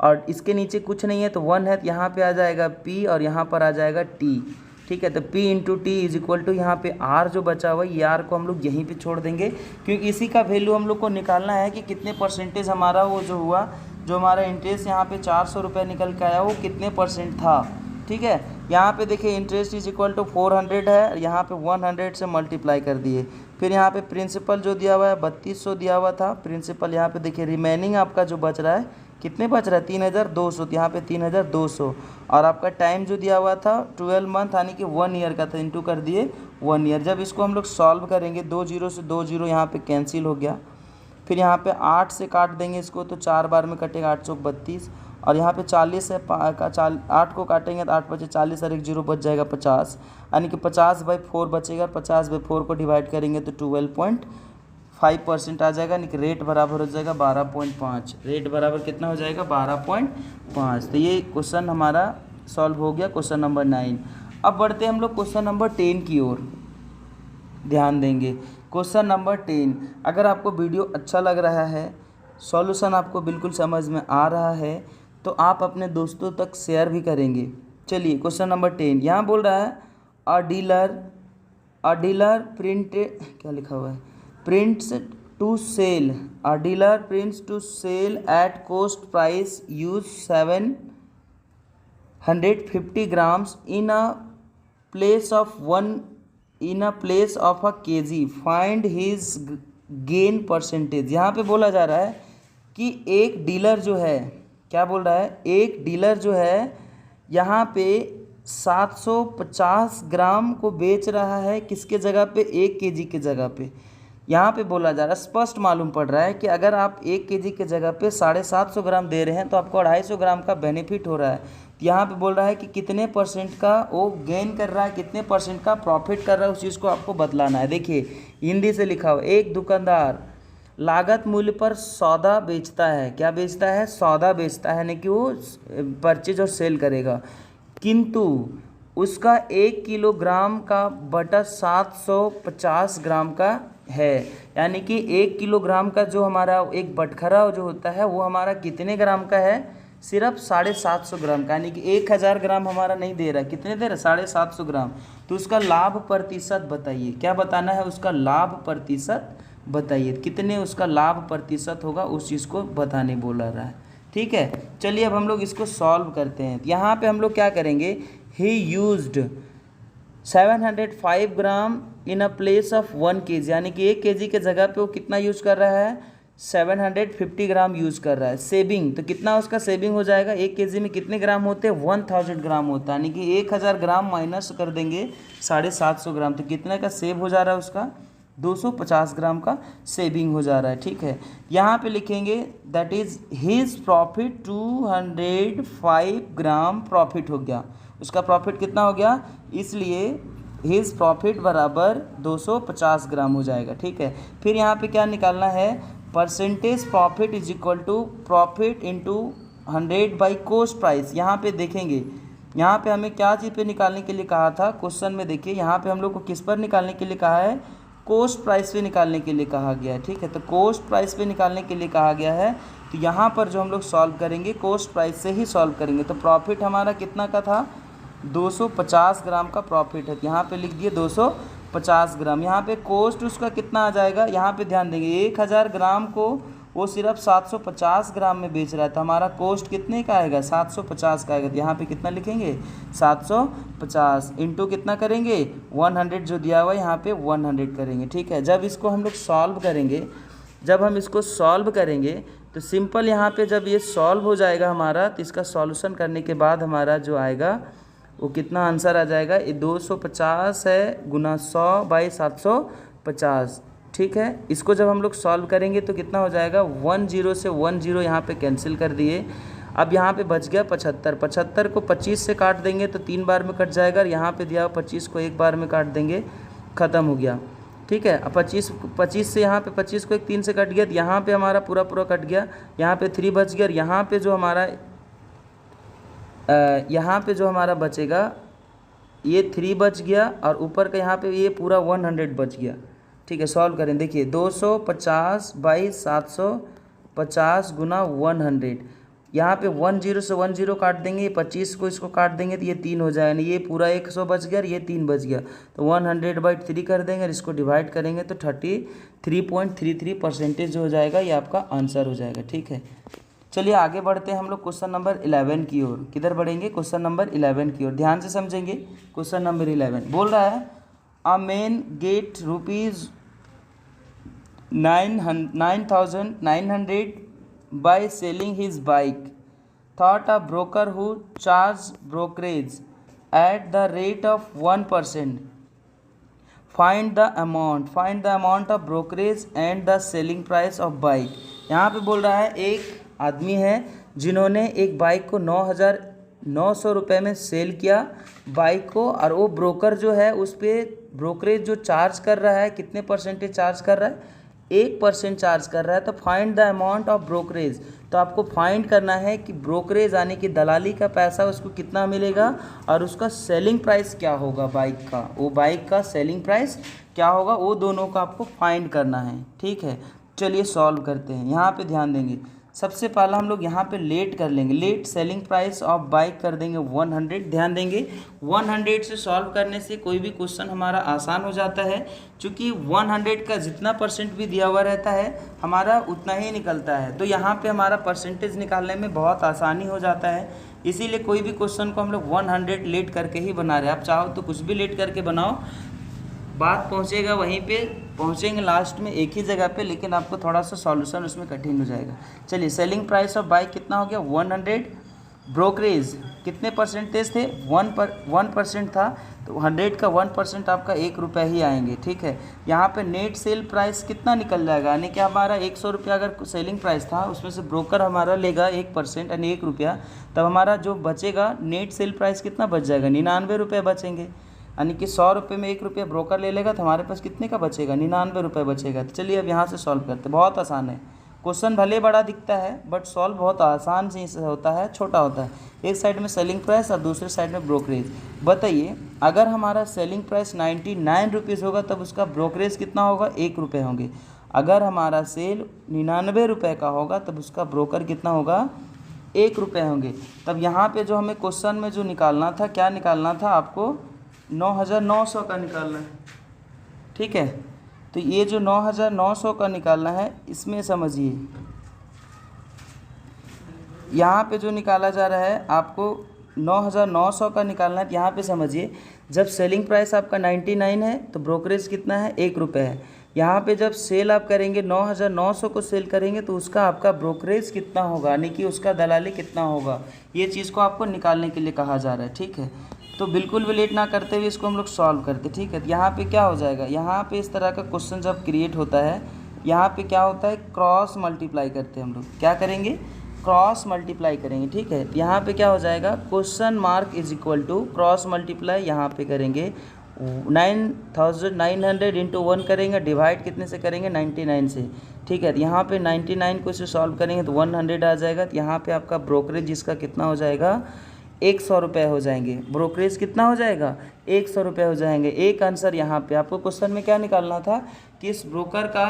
और इसके नीचे कुछ नहीं है तो 1 है, तो यहाँ पे आ जाएगा P और यहाँ पर आ जाएगा T। ठीक है, तो P into T is equal to यहाँ पे R जो बचा हुआ है, ये R को हम लोग यहीं पे छोड़ देंगे, क्योंकि इसी का वैल्यू हम लोग को निकालना है कि कितने परसेंटेज हमारा वो जो हुआ, जो हमारा इंटरेस्ट यहाँ पे 400 रुपये निकल के आया वो कितने परसेंट था। ठीक है, यहाँ पे देखिए इंटरेस्ट इज इक्वल टू 400 है, यहाँ पे 100 से मल्टीप्लाई कर दिए। फिर यहाँ पे प्रिंसिपल जो दिया हुआ है 3,200 दिया हुआ था प्रिंसिपल। यहाँ पे देखिए रिमेनिंग आपका जो बच रहा है कितने बच रहा है 3,200, तो यहाँ पे 3,200, और आपका टाइम जो दिया हुआ था 12 मंथ यानी कि 1 ईयर का था, इंटू कर दिए 1 ईयर। जब इसको हम लोग सॉल्व करेंगे 2 जीरो से 2 जीरो यहाँ पे कैंसिल हो गया। फिर यहाँ पे 8 से काट देंगे इसको तो 4 बार में कटेगा 832, और यहाँ पे 40 है 8 को काटेंगे तो 8 बचे 40 और 1 जीरो बच जाएगा 50, यानी कि 50/4 बचेगा, और 50/4 को डिवाइड करेंगे तो 12.5% आ जाएगा, यानी कि रेट बराबर हो जाएगा 12.5। रेट बराबर कितना हो जाएगा 12.5। तो ये क्वेश्चन हमारा सॉल्व हो गया, क्वेश्चन नंबर 9। अब बढ़ते हैं हम लोग क्वेश्चन नंबर 10 की ओर। ध्यान देंगे, क्वेश्चन नंबर 10, अगर आपको वीडियो अच्छा लग रहा है, सॉल्यूशन आपको बिल्कुल समझ में आ रहा है, तो आप अपने दोस्तों तक शेयर भी करेंगे। चलिए क्वेश्चन नंबर 10 यहाँ बोल रहा है अ डीलर प्रिंट, क्या लिखा हुआ है, prints to sale, a dealer prints to sale at cost price use 750 grams in a place of a kg, find his gain percentage। यहाँ पे बोला जा रहा है कि एक डीलर जो है, क्या बोल रहा है, एक डीलर जो है यहाँ पे 750 ग्राम को बेच रहा है, किसके जगह पे, 1 केजी के जगह पे। यहाँ पे बोला जा रहा है, स्पष्ट मालूम पड़ रहा है कि अगर आप 1 केजी के जगह पे 750 ग्राम दे रहे हैं तो आपको 250 ग्राम का बेनिफिट हो रहा है। तो यहाँ पे बोल रहा है कि कितने परसेंट का वो गेन कर रहा है, कितने परसेंट का प्रॉफिट कर रहा है, उस चीज़ को आपको बतलाना है। देखिए हिंदी से लिखा हुआ, एक दुकानदार लागत मूल्य पर सौदा बेचता है, क्या बेचता है, सौदा बेचता है, यानी कि वो परचेज और सेल करेगा, किंतु उसका 1 किलोग्राम का बटा 750 ग्राम का है, यानी कि 1 किलोग्राम का जो हमारा एक बटखरा जो होता है वो हमारा कितने ग्राम का है, सिर्फ 750 ग्राम का, यानी कि 1000 ग्राम हमारा नहीं दे रहा, कितने दे रहा, 750 ग्राम। तो उसका लाभ प्रतिशत बताइए, क्या बताना है, उसका लाभ प्रतिशत बताइए, कितने उसका लाभ प्रतिशत होगा, उस चीज़ को बताने बोला रहा है। ठीक है, चलिए अब हम लोग इसको सॉल्व करते हैं। यहाँ पे हम लोग क्या करेंगे, ही used 705 gram in a place of 1 KG, यानी कि 1 केजी के जगह पे वो कितना यूज कर रहा है, 750 ग्राम यूज कर रहा है। सेविंग, तो कितना उसका सेविंग हो जाएगा, 1 केजी में कितने ग्राम होते हैं, 1000 ग्राम होता है, यानी कि 1000 ग्राम माइनस कर देंगे 750 ग्राम, तो कितने का सेव हो जा रहा है, उसका 250 ग्राम का सेविंग हो जा रहा है। ठीक है, यहाँ पे लिखेंगे that is his profit 205 gram profit हो गया, उसका प्रॉफिट कितना हो गया, इसलिए हिज प्रॉफिट बराबर 250 ग्राम हो जाएगा। ठीक है, फिर यहाँ पे क्या निकालना है, percentage profit is equal to profit into 100 by cost price. यहाँ पे देखेंगे, यहाँ पे हमें क्या चीज़ पे निकालने के लिए कहा था क्वेश्चन में, देखिए यहाँ पे हम लोग को किस पर निकालने के लिए कहा है, कोस्ट प्राइस पे निकालने के लिए कहा गया है। ठीक है, तो कोस्ट प्राइस पे निकालने के लिए कहा गया है, तो यहाँ पर जो हम लोग सॉल्व करेंगे कोस्ट प्राइस से ही सॉल्व करेंगे। तो प्रॉफिट हमारा कितना का था, 250 ग्राम का प्रॉफिट है, यहाँ पे लिख दिए 250 ग्राम। यहाँ पे कोस्ट उसका कितना आ जाएगा, यहाँ पे ध्यान देंगे 1000 ग्राम को वो सिर्फ 750 ग्राम में बेच रहा है, तो हमारा कोस्ट कितने का आएगा, 750 का आएगा। तो यहाँ पे कितना लिखेंगे, 750 इंटू कितना करेंगे, 100 जो दिया हुआ है यहाँ पे 100 करेंगे। ठीक है, जब इसको हम लोग सॉल्व करेंगे, जब हम इसको सॉल्व करेंगे तो सिंपल यहाँ पे जब ये सॉल्व हो जाएगा हमारा, तो इसका सॉल्यूशन करने के बाद हमारा जो आएगा वो कितना आंसर आ जाएगा, ये 250 है गुना 100 बाई 750। ठीक है, इसको जब हम लोग सॉल्व करेंगे तो कितना हो जाएगा, 10 से 10 यहाँ पे कैंसिल कर दिए। अब यहाँ पे बच गया 75, 75 को 25 से काट देंगे तो 3 बार में कट जाएगा, और यहाँ पे दिया 25 को 1 बार में काट देंगे, ख़त्म हो गया। ठीक है, अब 25 से यहाँ पे 25 को 3 से कट गया, तो यहाँ पे हमारा पूरा कट गया, यहाँ पे 3 बच गया, और यहाँ पे जो हमारा बचेगा ये 3 बच गया, और ऊपर का यहाँ पे ये पूरा 100 बच गया। ठीक है, सॉल्व करें, देखिए 250 बाई 750 गुना 100, यहाँ पे 10 से 10 काट देंगे, 25 को इसको काट देंगे तो ये 3 हो जाएगा, ये पूरा 100 बच गया और ये 3 बच गया, तो 100 बाई 3 कर देंगे और इसको डिवाइड करेंगे तो 33.33% जो हो जाएगा, ये आपका आंसर हो जाएगा। ठीक है, चलिए आगे बढ़ते हैं हम लोग क्वेश्चन नंबर 11 की ओर। किधर बढ़ेंगे, क्वेश्चन नंबर 11 की ओर, ध्यान से समझेंगे। क्वेश्चन नंबर 11 बोल रहा है a man get ₹9,900 by selling his bike, thought a broker who charged brokerage at the rate of 1%. Find the amount of brokerage and the selling price of bike। यहाँ पे बोल रहा है एक आदमी है जिन्होंने एक बाइक को 9,900 रुपये में सेल किया बाइक को, और वो ब्रोकर जो है उस पर ब्रोकरेज जो चार्ज कर रहा है, कितने परसेंटेज चार्ज कर रहा है, 1% चार्ज कर रहा है। तो find the amount of brokerage, तो आपको फाइंड करना है कि ब्रोकरेज यानी कि दलाली का पैसा उसको कितना मिलेगा और उसका सेलिंग प्राइस क्या होगा बाइक का, वो बाइक का सेलिंग प्राइस क्या होगा, वो दोनों को आपको फाइंड करना है। ठीक है, चलिए सॉल्व करते हैं। यहाँ पे ध्यान देंगे, सबसे पहला हम लोग यहाँ पे लेट कर लेंगे। Let selling price of bike कर देंगे 100। ध्यान देंगे 100 से सॉल्व करने से कोई भी क्वेश्चन हमारा आसान हो जाता है, क्योंकि 100 का जितना परसेंट भी दिया हुआ रहता है हमारा उतना ही निकलता है। तो यहाँ पे हमारा परसेंटेज निकालने में बहुत आसानी हो जाता है, इसीलिए कोई भी क्वेश्चन को हम लोग 100 लेट करके ही बना रहे हैं। आप चाहो तो कुछ भी लेट करके बनाओ, बात पहुंचेगा वहीं पे, पहुंचेंगे लास्ट में एक ही जगह पे, लेकिन आपको थोड़ा सा सॉल्यूशन उसमें कठिन हो जाएगा। चलिए, सेलिंग प्राइस ऑफ बाइक कितना हो गया 100। ब्रोकरेज कितने परसेंटेज थे, 1% था, तो 100 का 1% आपका 1 रुपया ही आएंगे। ठीक है, यहाँ पे नेट सेल प्राइस कितना निकल जाएगा, यानी कि हमारा 100 रुपया अगर सेलिंग प्राइस था, उसमें से ब्रोकर हमारा लेगा 1% यानी 1 रुपया, तब हमारा जो बचेगा नेट सेल प्राइस कितना बच जाएगा, 99 रुपये बचेंगे। यानी कि 100 रुपये में 1 रुपया ब्रोकर ले लेगा, तो हमारे पास कितने का बचेगा, 99 रुपये बचेगा। तो चलिए अब यहाँ से सॉल्व करते हैं। बहुत आसान है क्वेश्चन, भले बड़ा दिखता है बट सॉल्व बहुत आसान से होता है, छोटा होता है। एक साइड में सेलिंग प्राइस और दूसरे साइड में ब्रोकरेज। बताइए, अगर हमारा सेलिंग प्राइस 99 रुपीज़ होगा तब उसका ब्रोकरेज कितना होगा, 1 रुपये होंगे। अगर हमारा सेल 99 रुपये का होगा तब उसका ब्रोकर कितना होगा, 1 रुपये होंगे। तब यहाँ पे जो हमें क्वेश्चन में जो निकालना था, क्या निकालना था आपको, 9,900 का निकालना है। ठीक है, तो ये जो 9,900 का निकालना है, इसमें समझिए यहाँ पे जो निकाला जा रहा है आपको 9,900 का निकालना है। तो यहाँ पे समझिए, जब सेलिंग प्राइस आपका 99 है तो ब्रोकरेज कितना है, 1 रुपये है। यहाँ पे जब सेल आप करेंगे 9,900 को सेल करेंगे तो उसका आपका ब्रोकरेज कितना होगा, यानी कि उसका दलाली कितना होगा, ये चीज़ को आपको निकालने के लिए कहा जा रहा है। ठीक है, तो बिल्कुल भी लेट ना करते हुए इसको हम लोग सॉल्व करते। ठीक है, तो यहाँ पे क्या हो जाएगा, यहाँ पे इस तरह का क्वेश्चन जब क्रिएट होता है, यहाँ पे क्या होता है, क्रॉस मल्टीप्लाई करते हैं हम लोग। क्या करेंगे, क्रॉस मल्टीप्लाई करेंगे। ठीक है, यहाँ पे क्या हो जाएगा, question mark is equal to cross multiply, यहाँ पे करेंगे 9,900 इंटू 1 करेंगे, डिवाइड कितने से करेंगे, 99 से। ठीक है, तो यहाँ पे 99 को इसे सॉल्व करेंगे तो 100 आ जाएगा। तो यहाँ पे आपका ब्रोकरेज जिसका कितना हो जाएगा, 100 रुपये हो जाएंगे। ब्रोकरेज कितना हो जाएगा, 100 रुपये हो जाएंगे। एक आंसर यहाँ पे आपको क्वेश्चन में क्या निकालना था कि इस ब्रोकर का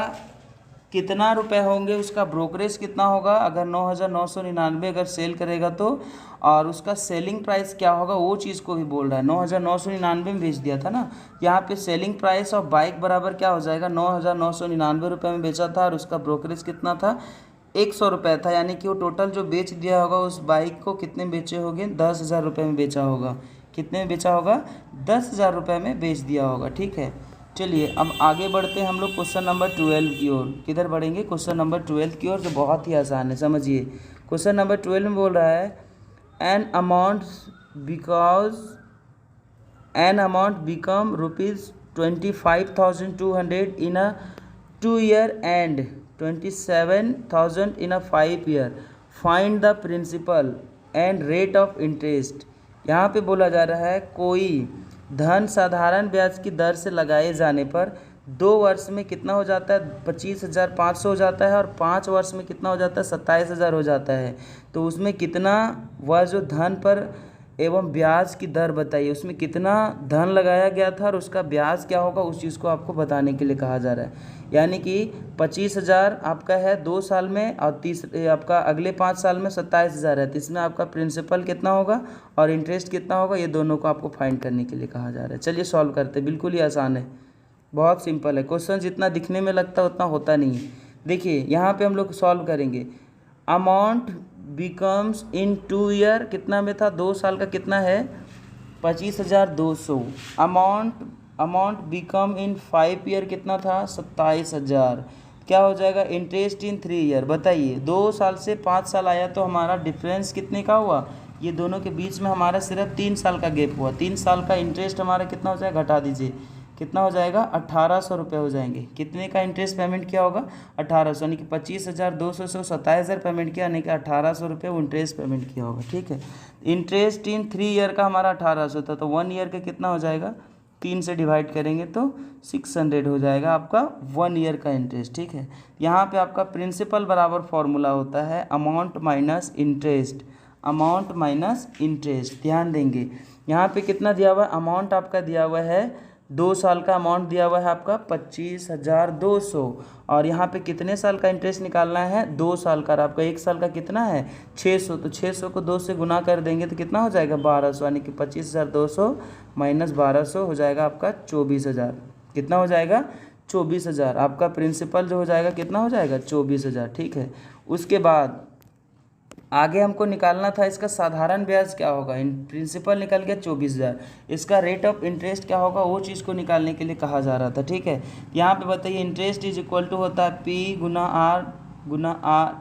कितना रुपए होंगे, उसका ब्रोकरेज कितना होगा अगर 9,999 अगर सेल करेगा तो, और उसका सेलिंग प्राइस क्या होगा, वो चीज़ को भी बोल रहा है। 9,999 में बेच दिया था ना, यहाँ पे सेलिंग प्राइस ऑफ बाइक बराबर क्या हो जाएगा, 9,999 रुपये में बेचा था और उसका ब्रोकरेज कितना था, 100 रुपये था। यानी कि वो टोटल जो बेच दिया होगा उस बाइक को कितने में बेचे होंगे, 10,000 रुपये में बेचा होगा। कितने में बेचा होगा, 10,000 रुपये में बेच दिया होगा। ठीक है, चलिए अब आगे बढ़ते हैं हम लोग क्वेश्चन नंबर 12 की ओर। किधर बढ़ेंगे, क्वेश्चन नंबर 12 की ओर, जो बहुत ही आसान है। समझिए, क्वेश्चन नंबर 12 में बोल रहा है an amount become ₹25,200 in a 2 year and 27,000 in a 5 year, find the principal and rate of interest. यहाँ पे बोला जा रहा है कोई धन साधारण ब्याज की दर से लगाए जाने पर 2 वर्ष में कितना हो जाता है, 25,500 हो जाता है, और 5 वर्ष में कितना हो जाता है, 27,000 हो जाता है। तो उसमें कितना, वह जो धन पर एवं ब्याज की दर बताइए, उसमें कितना धन लगाया गया था और उसका ब्याज क्या होगा, उस चीज़ को आपको बताने के लिए कहा जा रहा है। यानी कि 25,000 आपका है 2 साल में, और आपका अगले 5 साल में 27,000 है। तो इसमें आपका प्रिंसिपल कितना होगा और इंटरेस्ट कितना होगा, ये दोनों को आपको फाइंड करने के लिए कहा जा रहा है। चलिए सॉल्व करते हैं, बिल्कुल ही आसान है, बहुत सिंपल है। क्वेश्चन जितना दिखने में लगता है उतना होता नहीं है। देखिए यहाँ पे हम लोग सॉल्व करेंगे, अमाउंट बिकम्स इन 2 ईयर, कितना में था, 2 साल का कितना है, 25,200। अमाउंट बिकम इन 5 ईयर कितना था, 27,000। क्या हो जाएगा, इंटरेस्ट इन 3 ईयर। बताइए 2 साल से 5 साल आया तो हमारा डिफरेंस कितने का हुआ, ये दोनों के बीच में हमारा सिर्फ 3 साल का गैप हुआ। 3 साल का इंटरेस्ट हमारा कितना हो जाएगा, घटा दीजिए, कितना हो जाएगा, 1,800 रुपये हो जाएंगे। कितने का इंटरेस्ट पेमेंट किया होगा, 1,800, यानी कि 25,200 से 27,000 पेमेंट किया, यानी कि 1,800 रुपये वो इंटरेस्ट पेमेंट किया होगा। ठीक है, इंटरेस्ट इन 3 ईयर का हमारा 1,800 था, तो 1 ईयर का कितना हो जाएगा, 3 से डिवाइड करेंगे तो 600 हो जाएगा आपका 1 ईयर का इंटरेस्ट। ठीक है, यहाँ पे आपका प्रिंसिपल बराबर फॉर्मूला होता है amount minus interest, amount minus interest. ध्यान देंगे यहाँ पे कितना दिया हुआ है, अमाउंट आपका दिया हुआ है 2 साल का अमाउंट दिया हुआ है आपका 25,200 और यहाँ पे कितने साल का इंटरेस्ट निकालना है 2 साल का। और आपका 1 साल का कितना है 600, तो 600 को 2 से गुना कर देंगे तो कितना हो जाएगा 1200, यानी कि 25,200 माइनस 1200 हो जाएगा आपका 24,000। कितना हो जाएगा 24,000। आपका प्रिंसिपल जो हो जाएगा कितना हो जाएगा 24,000। ठीक है, उसके बाद आगे हमको निकालना था इसका साधारण ब्याज क्या होगा। प्रिंसिपल निकल गया 24,000, इसका रेट ऑफ इंटरेस्ट क्या होगा वो चीज़ को निकालने के लिए कहा जा रहा था। ठीक है, यहाँ पे बताइए इंटरेस्ट इज इक्वल टू होता है P Guna R Guna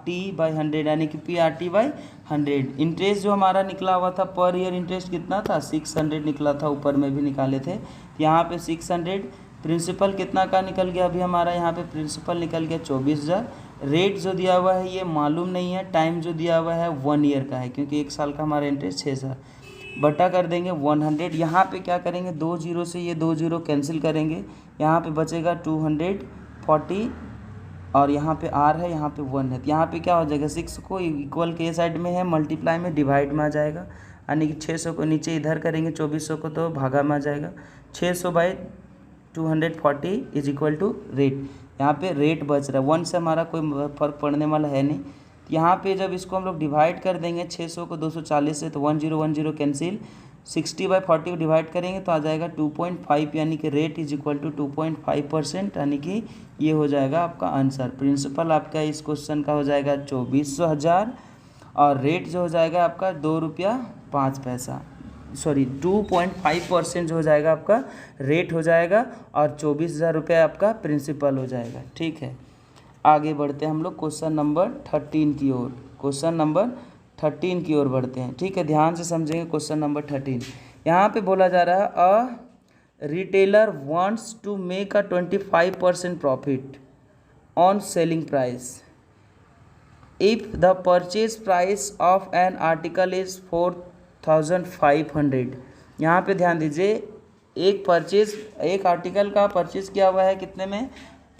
T by 100, यानी कि PRT बाई 100। इंटरेस्ट जो हमारा निकला हुआ था पर ईयर इंटरेस्ट कितना था 600 निकला था, ऊपर में भी निकाले थे। यहाँ पे 600, प्रिंसिपल कितना का निकल गया अभी हमारा, यहाँ पे प्रिंसिपल निकल गया 24,000। रेट जो दिया हुआ है ये मालूम नहीं है, टाइम जो दिया हुआ है 1 ईयर का है, क्योंकि 1 साल का हमारा इंटरेस्ट 6,000 बटा कर देंगे 100। यहाँ पे क्या करेंगे 2 जीरो से ये 2 जीरो कैंसिल करेंगे, यहाँ पे बचेगा 240 और यहाँ पे R है, यहाँ पे 1 है, तो यहाँ पे क्या हो जाएगा 6 को इक्वल के साइड में है, मल्टीप्लाई में डिवाइड में आ जाएगा, यानी कि 600 को नीचे इधर करेंगे 2400 को तो भागा में आ जाएगा। 600 by 240 is equal to rate. यहाँ पे रेट बच रहा है, 1 से हमारा कोई फर्क पड़ने वाला है नहीं। यहाँ पे जब इसको हम लोग डिवाइड कर देंगे 600 को 240 से तो 1010 कैंसिल, 60 बाई 40 डिवाइड करेंगे तो आ जाएगा 2.5, यानी कि रेट इज इक्वल टू 2.5%, यानी कि ये हो जाएगा आपका आंसर। प्रिंसिपल आपका इस क्वेश्चन का हो जाएगा 24,000 और रेट जो हो जाएगा आपका 2 रुपया 5 पैसा, सॉरी 2.5% जो हो जाएगा आपका रेट हो जाएगा और 24,000 रुपये आपका प्रिंसिपल हो जाएगा। ठीक है, आगे बढ़ते हैं हम लोग क्वेश्चन नंबर 13 की ओर। क्वेश्चन नंबर 13 की ओर बढ़ते हैं। ठीक है, ध्यान से समझेंगे क्वेश्चन नंबर 13। यहाँ पे बोला जा रहा है a retailer wants to make a 25% profit on selling price if the purchase price of an article is 4,500। यहाँ पे ध्यान दीजिए, एक आर्टिकल का परचेज किया हुआ है कितने में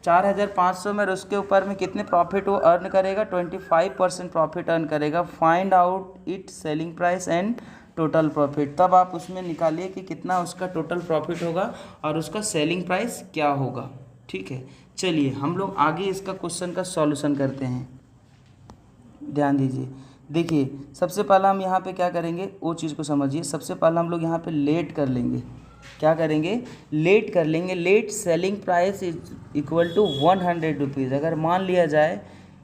4,500 में, और उसके ऊपर में कितने प्रॉफिट वो अर्न करेगा 25% प्रॉफिट अर्न करेगा। Find out it selling price and total profit. तब आप उसमें निकालिए कि कितना उसका टोटल प्रॉफिट होगा और उसका सेलिंग प्राइस क्या होगा। ठीक है, चलिए हम लोग आगे इसका क्वेश्चन का सॉल्यूशन करते हैं। ध्यान दीजिए, देखिए सबसे पहला हम यहाँ पे क्या करेंगे वो चीज़ को समझिए। सबसे पहला हम लोग यहाँ पे लेट कर लेंगे, क्या करेंगे लेट कर लेंगे। Let selling price is equal to 100 rupees. अगर मान लिया जाए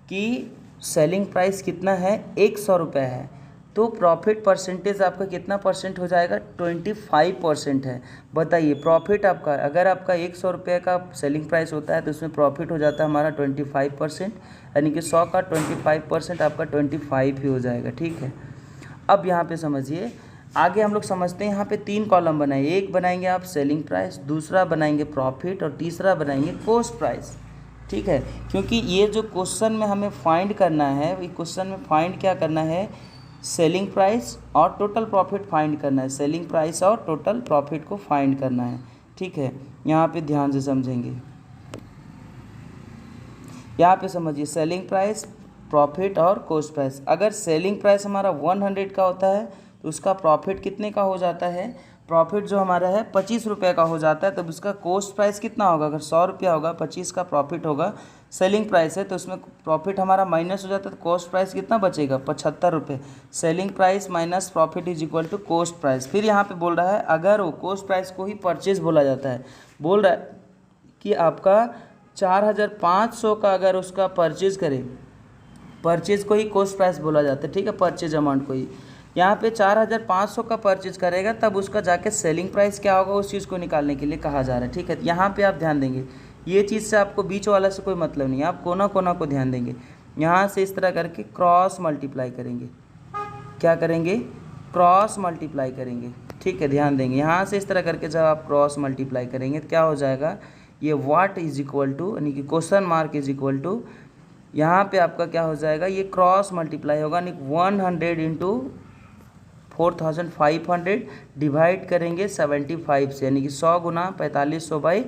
कि सेलिंग प्राइस कितना है 100 रुपये है, तो प्रॉफिट परसेंटेज आपका कितना परसेंट हो जाएगा 25% है। बताइए प्रॉफिट आपका, अगर आपका 100 रुपये का सेलिंग प्राइस होता है तो उसमें प्रॉफिट हो जाता है हमारा 25%, यानी कि 100 का 25% आपका 25 ही हो जाएगा। ठीक है, अब यहाँ पे समझिए, आगे हम लोग समझते हैं। यहाँ पे 3 कॉलम बनाइए, एक बनाएंगे आप सेलिंग प्राइस, दूसरा बनाएंगे प्रॉफिट और तीसरा बनाएंगे कॉस्ट प्राइस। ठीक है, क्योंकि ये जो क्वेश्चन में हमें फाइंड करना है, ये क्वेश्चन में फाइंड क्या करना है सेलिंग प्राइस और टोटल प्रॉफिट फाइंड करना है। सेलिंग प्राइस और टोटल प्रॉफिट को फाइंड करना है। ठीक है, यहाँ पे ध्यान से समझेंगे। यहाँ पे समझिए सेलिंग प्राइस, प्रॉफिट और कॉस्ट प्राइस। अगर सेलिंग प्राइस हमारा 100 का होता है तो उसका प्रॉफिट कितने का हो जाता है, प्रॉफिट जो हमारा है 25 रुपये का हो जाता है। तब उसका कॉस्ट प्राइस कितना होगा, अगर 100 रुपया होगा 25 का प्रॉफिट होगा, सेलिंग प्राइस है तो उसमें प्रॉफिट हमारा माइनस हो जाता है, तो कॉस्ट प्राइस कितना बचेगा 75 रुपये। Selling price minus profit is equal to cost price. फिर यहाँ पे बोल रहा है अगर वो कॉस्ट प्राइस को ही परचेज बोला जाता है, बोल रहा है कि आपका 4,500 का अगर उसका परचेज करें, परचेज को ही कॉस्ट प्राइस बोला जाता है। ठीक है, परचेज अमाउंट को ही यहाँ पे 4,500 का परचेज करेगा तब उसका जाके सेलिंग प्राइस क्या होगा उस चीज़ को निकालने के लिए कहा जा रहा है। ठीक है, यहाँ पे आप ध्यान देंगे, ये चीज़ से आपको बीच वाला से कोई मतलब नहीं है, आप कोना कोना को ध्यान देंगे। यहाँ से इस तरह करके क्रॉस मल्टीप्लाई करेंगे, क्या करेंगे क्रॉस मल्टीप्लाई करेंगे। ठीक है, ध्यान देंगे, यहाँ से इस तरह करके जब आप क्रॉस मल्टीप्लाई करेंगे तो क्या हो जाएगा, ये वाट इज इक्वल टू यानी कि question mark is equal to, यहाँ पे आपका क्या हो जाएगा, ये क्रॉस मल्टीप्लाई होगा यानी 100 इंटू 4,500 डिवाइड करेंगे 75 से, यानी कि 100 गुना 4500 बाई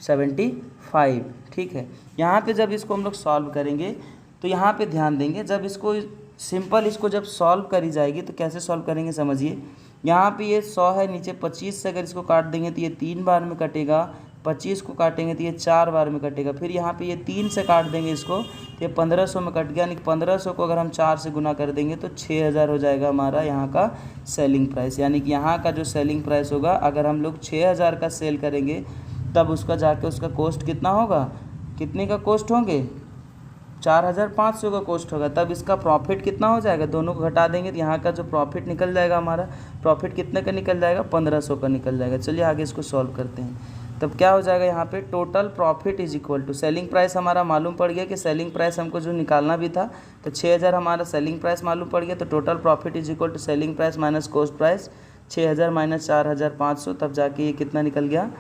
75। ठीक है, यहाँ पे जब इसको हम लोग सॉल्व करेंगे तो यहाँ पे ध्यान देंगे, जब इसको सिंपल इसको जब सॉल्व करी जाएगी तो कैसे सॉल्व करेंगे समझिए। यहाँ पे ये 100 है, नीचे 25 से अगर इसको काट देंगे तो ये 3 बार में कटेगा, 25 को काटेंगे तो ये 4 बार में कटेगा, फिर यहाँ पे ये 3 से काट देंगे इसको तो ये 1500 में कट गया। यानी 1500 को अगर हम 4 से गुना कर देंगे तो 6000 हो जाएगा हमारा यहाँ का सेलिंग प्राइस। यानी कि यहाँ का जो सेलिंग प्राइस होगा, अगर हम लोग 6000 का सेल करेंगे तब उसका जाके उसका कॉस्ट कितना होगा, कितने का कॉस्ट होंगे, 4500 का कॉस्ट होगा। तब इसका प्रॉफिट कितना हो जाएगा, दोनों को घटा देंगे तो यहाँ का जो प्रॉफिट निकल जाएगा हमारा, प्रॉफिट कितने का निकल जाएगा, 1500 का निकल जाएगा। चलिए आगे इसको सॉल्व करते हैं। तब क्या हो जाएगा यहाँ पे, total profit is equal to selling price हमारा मालूम पड़ गया कि सेलिंग प्राइस हमको जो निकालना भी था, तो 6000 हमारा सेलिंग प्राइस मालूम पड़ गया, तो total profit is equal to selling price minus cost price, 6000 minus 4500, तब जाके ये कितना निकल गया,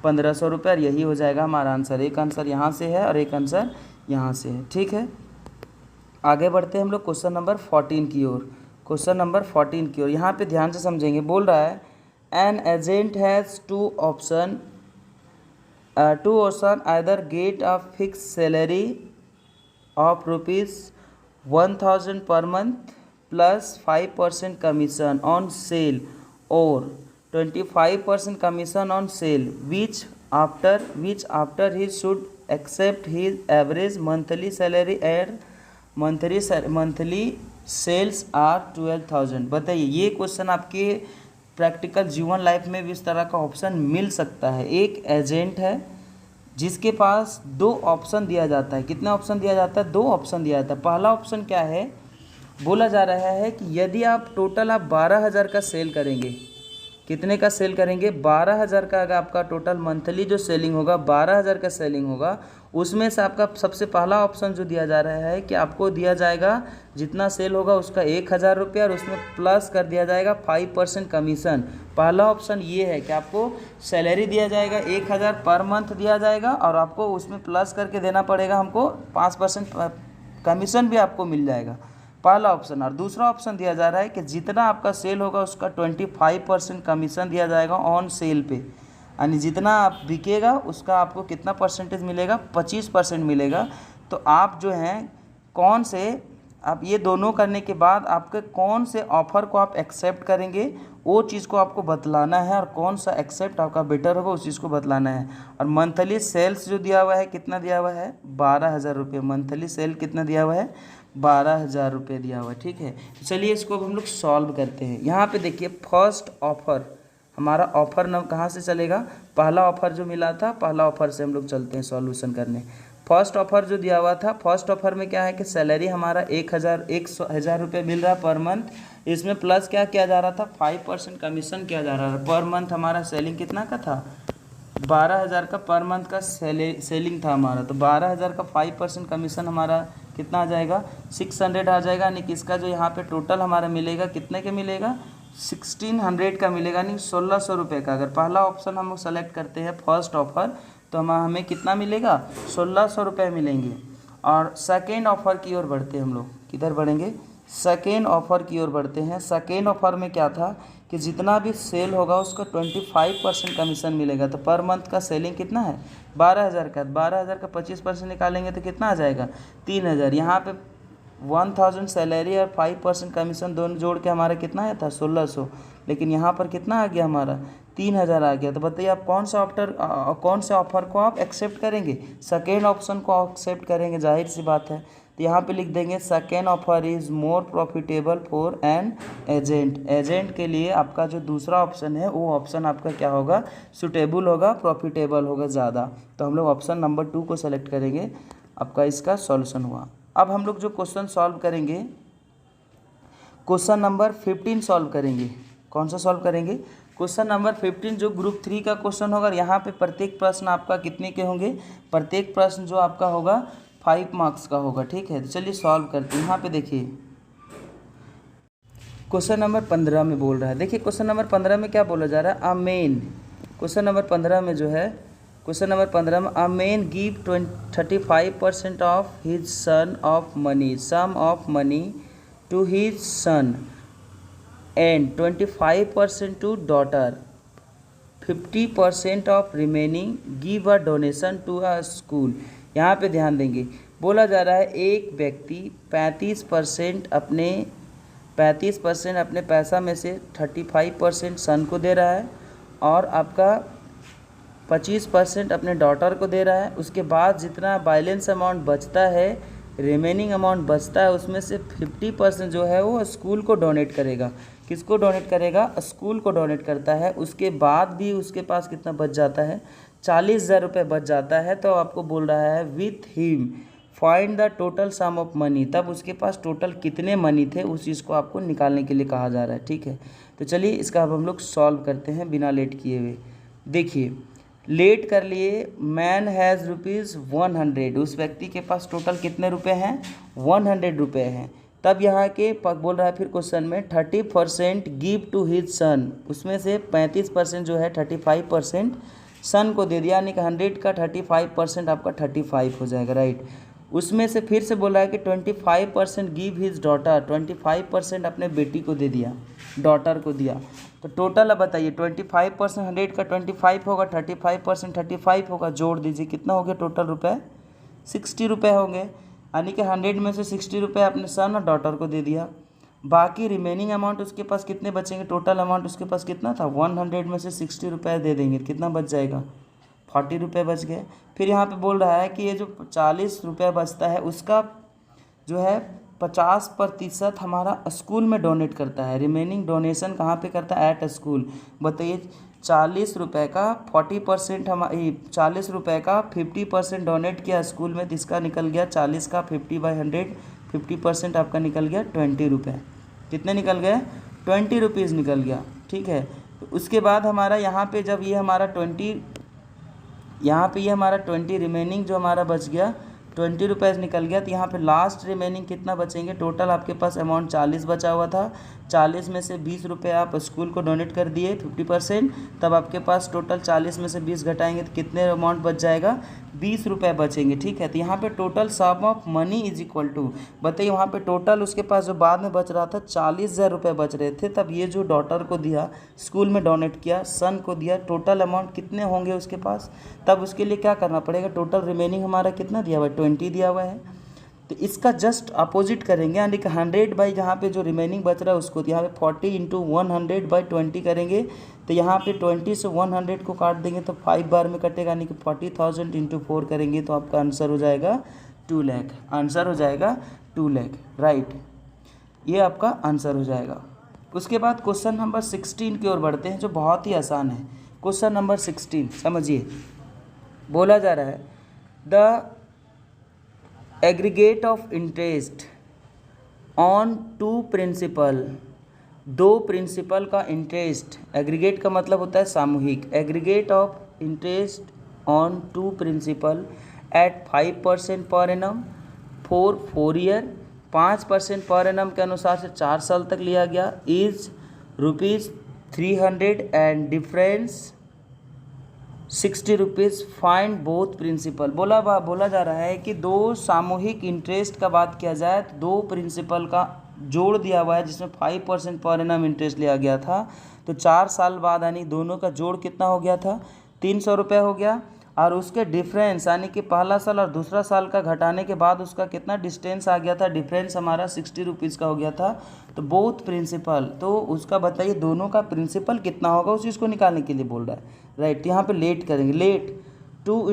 1500 रुपये। और यही हो जाएगा हमारा आंसर। एक आंसर यहाँ से है और एक आंसर यहाँ से है। ठीक है, आगे बढ़ते हैं हम लोग क्वेश्चन नंबर 14 की ओर। क्वेश्चन नंबर 14 की ओर यहाँ पे ध्यान से समझेंगे। बोल रहा है an agent has two option either get a fix salary of ₹1000 per month plus 5% commission on sale और 25% commission on sale which after he should accept his average monthly salary at monthly sales are 12,000। बताइए, ये question आपके practical जीवन life में भी इस तरह का ऑप्शन मिल सकता है। एक एजेंट है जिसके पास 2 ऑप्शन दिया जाता है। कितने ऑप्शन दिया जाता है, 2 ऑप्शन दिया जाता है। पहला ऑप्शन क्या है, बोला जा रहा है कि यदि आप टोटल 12,000 का सेल करेंगे, कितने का सेल करेंगे, 12,000 का अगर आपका टोटल मंथली जो सेलिंग होगा 12,000 का सेलिंग होगा, उसमें से आपका सबसे पहला ऑप्शन जो दिया जा रहा है कि आपको दिया जाएगा जितना सेल होगा उसका 1000 रुपये और उसमें प्लस कर दिया जाएगा 5% कमीशन। पहला ऑप्शन ये है कि आपको सैलरी दिया जाएगा 1000 पर मंथ दिया जाएगा और आपको उसमें प्लस करके देना पड़ेगा, हमको 5% कमीशन भी आपको मिल जाएगा, पहला ऑप्शन। और दूसरा ऑप्शन दिया जा रहा है कि जितना आपका सेल होगा उसका 25% कमीशन दिया जाएगा ऑन सेल पे, यानी जितना आप बिकेगा उसका आपको कितना परसेंटेज मिलेगा, 25% मिलेगा। तो आप जो हैं कौन से, आप ये दोनों करने के बाद आपके कौन से ऑफ़र को आप एक्सेप्ट करेंगे वो चीज़ को आपको बतलाना है, और कौन सा एक्सेप्ट आपका बेटर होगा उस चीज़ को बतलाना है। और मंथली सेल्स जो दिया हुआ है कितना दिया हुआ है, 12,000 रुपये। मंथली सेल कितना दिया हुआ है, 12,000 रुपये दिया हुआ है। ठीक है, तो चलिए इसको हम लोग सॉल्व करते हैं। यहाँ पे देखिए फर्स्ट ऑफ़र, हमारा ऑफ़र न कहाँ से चलेगा, पहला ऑफ़र जो मिला था पहला ऑफ़र से हम लोग चलते हैं सॉल्यूशन करने। फर्स्ट ऑफ़र जो दिया हुआ था, फर्स्ट ऑफ़र में क्या है कि सैलरी हमारा 1,000 रुपये मिल रहा है पर मंथ। इसमें प्लस क्या किया जा रहा था, 5% कमीशन किया जा रहा है। पर मंथ हमारा सेलिंग कितना का था, 12,000 का पर मंथ का सेलिंग था हमारा, तो 12,000 का 5% कमीशन हमारा कितना आ जाएगा, 600 आ जाएगा। यानी कि इसका जो यहाँ पे टोटल हमारा मिलेगा कितने के मिलेगा, 1600 का मिलेगा, यानी 1600 रुपये का। अगर पहला ऑप्शन हम सेलेक्ट करते हैं फर्स्ट ऑफ़र तो हमें कितना मिलेगा, 1600 रुपये मिलेंगे। और सेकेंड ऑफ़र की ओर बढ़ते हैं हम लोग, किधर बढ़ेंगे, सेकेंड ऑफ़र की ओर बढ़ते हैं। सेकेंड ऑफ़र में क्या था कि जितना भी सेल होगा उसका 25% कमीशन मिलेगा। तो पर मंथ का सेलिंग कितना है, 12,000 का, 12,000 का 25% निकालेंगे तो कितना आ जाएगा, 3,000। यहाँ पे 1000 सैलरी और 5% कमीशन दोनों जोड़ के हमारा कितना आया था, 1600। लेकिन यहाँ पर कितना आ गया हमारा, 3,000 आ गया। तो बताइए आप कौन से ऑफ़र को आप एक्सेप्ट करेंगे, सेकेंड ऑप्शन को एक्सेप्ट करेंगे, जाहिर सी बात है। तो यहाँ पे लिख देंगे second offer is more profitable for an agent. Agent के लिए आपका जो दूसरा ऑप्शन है वो ऑप्शन आपका क्या होगा, सुटेबल होगा, प्रॉफिटेबल होगा ज़्यादा। तो हम लोग ऑप्शन नंबर 2 को सेलेक्ट करेंगे, आपका इसका सॉल्यूशन हुआ। अब हम लोग जो क्वेश्चन सॉल्व करेंगे, क्वेश्चन नंबर 15 सॉल्व करेंगे। कौन सा सॉल्व करेंगे, क्वेश्चन नंबर 15 जो ग्रुप 3 का क्वेश्चन होगा। यहाँ पे प्रत्येक प्रश्न आपका कितने के होंगे, प्रत्येक प्रश्न जो आपका होगा 5 मार्क्स का होगा। ठीक है, तो चलिए सॉल्व करते हैं। यहाँ पे देखिए क्वेश्चन नंबर 15 में बोल रहा है, देखिए क्वेश्चन नंबर 15 में क्या बोला जा रहा है, अ मैन, क्वेश्चन नंबर 15 में जो है, क्वेश्चन नंबर 15 में a man give 35% of his sum of money, sum of money to his son and 25% to daughter, 50% of remaining give a donation to a school. यहाँ पे ध्यान देंगे, बोला जा रहा है एक व्यक्ति 35% अपने 35% अपने पैसा में से 35% सन को दे रहा है और आपका 25% अपने डॉटर को दे रहा है। उसके बाद जितना बैलेंस अमाउंट बचता है, रिमेनिंग अमाउंट बचता है, उसमें से 50% जो है वो स्कूल को डोनेट करेगा। किसको डोनेट करेगा? स्कूल को डोनेट करता है। उसके बाद भी उसके पास कितना बच जाता है? 40,000 रुपये बच जाता है। तो आपको बोल रहा है with him find the total sum of money, तब उसके पास टोटल कितने मनी थे उस चीज़ को आपको निकालने के लिए कहा जा रहा है। ठीक है, तो चलिए इसका अब हम लोग सॉल्व करते हैं बिना लेट किए हुए। देखिए, लेट कर लिए, मैन हैज़ ₹100, उस व्यक्ति के पास टोटल कितने रुपए हैं? 100 रुपये हैं। तब यहाँ के बोल रहा है फिर क्वेश्चन में 30% गिव टू हिज सन, उसमें से 35% जो है 35% सन को दे दिया, यानी कि 100 का 35% आपका 35 हो जाएगा, राइट। उसमें से फिर से बोला है कि 25% गिव हिज डॉटर, 25% अपने बेटी को दे दिया, डॉटर को दिया। तो टोटल अब बताइए, 25% 100 का 25 होगा, 35% 35 होगा, जोड़ दीजिए कितना हो गया टोटल रुपए? 60 रुपये होंगे। यानी कि 100 में से 60 रुपये अपने सन और डॉटर को दे दिया। बाकी रिमेनिंग अमाउंट उसके पास कितने बचेंगे? टोटल अमाउंट उसके पास कितना था? 100 में से 60 रुपये दे देंगे, कितना बच जाएगा? 40 रुपये बच गए। फिर यहाँ पे बोल रहा है कि ये जो 40 रुपये बचता है उसका जो है 50% हमारा स्कूल में डोनेट करता है। रिमेनिंग डोनेशन कहाँ पे करता है? At school. बताइए, 40 रुपये का 40% हम 40 रुपये का 50% डोनेट किया स्कूल में, तो इसका निकल गया 40 का 50/100, 50% आपका निकल गया 20 रुपये। कितने निकल गए? 20 रुपीज़ निकल गया। ठीक है, तो उसके बाद हमारा यहाँ पे जब ये हमारा 20, यहाँ पे ये हमारा 20 रिमेनिंग जो हमारा बच गया 20 रुपीज़ निकल गया, तो यहाँ पे लास्ट रिमेनिंग कितना बचेंगे? टोटल आपके पास अमाउंट 40 बचा हुआ था, 40 में से 20 रुपये आप स्कूल को डोनेट कर दिए 50%, तब आपके पास टोटल 40 में से 20 घटाएंगे तो कितने अमाउंट बच जाएगा? 20 रुपये बचेंगे। ठीक है, तो यहाँ पे total sum of money is equal to, बताइए वहाँ पे टोटल उसके पास जो बाद में बच रहा था 40,000 रुपये बच रहे थे, तब ये जो डॉटर को दिया, स्कूल में डोनेट किया, सन को दिया, टोटल अमाउंट कितने होंगे उसके पास? तब उसके लिए क्या करना पड़ेगा? टोटल रिमेनिंग हमारा कितना दिया हुआ है? 20 दिया हुआ है। तो इसका जस्ट अपोजिट करेंगे, यानी कि 100 बाई जहाँ पे जो रिमेनिंग बच रहा है उसको, तो यहाँ पे 40 × 100/20 करेंगे, तो यहाँ पे 20 से 100 को काट देंगे तो 5 बार में कटेगा, यानी कि 40,000 × 4 करेंगे तो आपका आंसर हो जाएगा 2 लाख। आंसर हो जाएगा 2 लाख, राइट। ये आपका आंसर हो जाएगा। उसके बाद क्वेश्चन नंबर 16 की ओर बढ़ते हैं, जो बहुत ही आसान है। क्वेश्चन नंबर 16 समझिए, बोला जा रहा है the aggregate of interest on 2 principal, 2 principal का इंटरेस्ट, एग्रीगेट का मतलब होता है सामूहिक, aggregate of interest on 2 principal at 5% per annum for 4 year, 5% per annum के अनुसार से 4 साल तक लिया गया, is ₹300 and difference 60 rupees, find both principal. बोला जा रहा है कि 2 सामूहिक इंटरेस्ट का बात किया जाए तो 2 प्रिंसिपल का जोड़ दिया हुआ है, जिसमें 5% पर एनम इंटरेस्ट लिया गया था, तो 4 साल बाद यानी दोनों का जोड़ कितना हो गया था? 300 रुपये हो गया। और उसके डिफरेंस यानी कि पहला साल और दूसरा साल का घटाने के बाद उसका कितना डिस्टेंस आ गया था? डिफरेंस हमारा 60 रुपीज़ का हो गया था। तो बोथ प्रिंसिपल, तो उसका बताइए दोनों का प्रिंसिपल कितना होगा, उस चीज़ को निकालने के लिए बोल रहा है, राइट। यहाँ पे लेट करेंगे, let two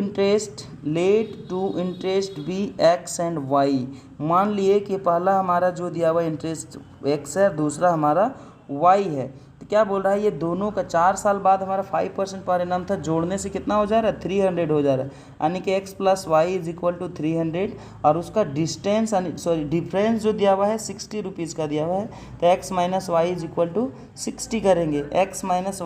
interest be X and Y. मान लिए कि पहला हमारा जो दिया हुआ इंटरेस्ट एक्स है, दूसरा हमारा वाई है, तो क्या बोल रहा है? ये दोनों का 4 साल बाद हमारा 5% पर एनम था, जोड़ने से कितना हो जा रहा है? 300 हो जा रहा है, यानी कि x + y = 300, और उसका डिस्टेंस डिफरेंस जो दिया हुआ है 60 रुपीज़ का दिया हुआ है, तो x - y = 60 करेंगे, x - y =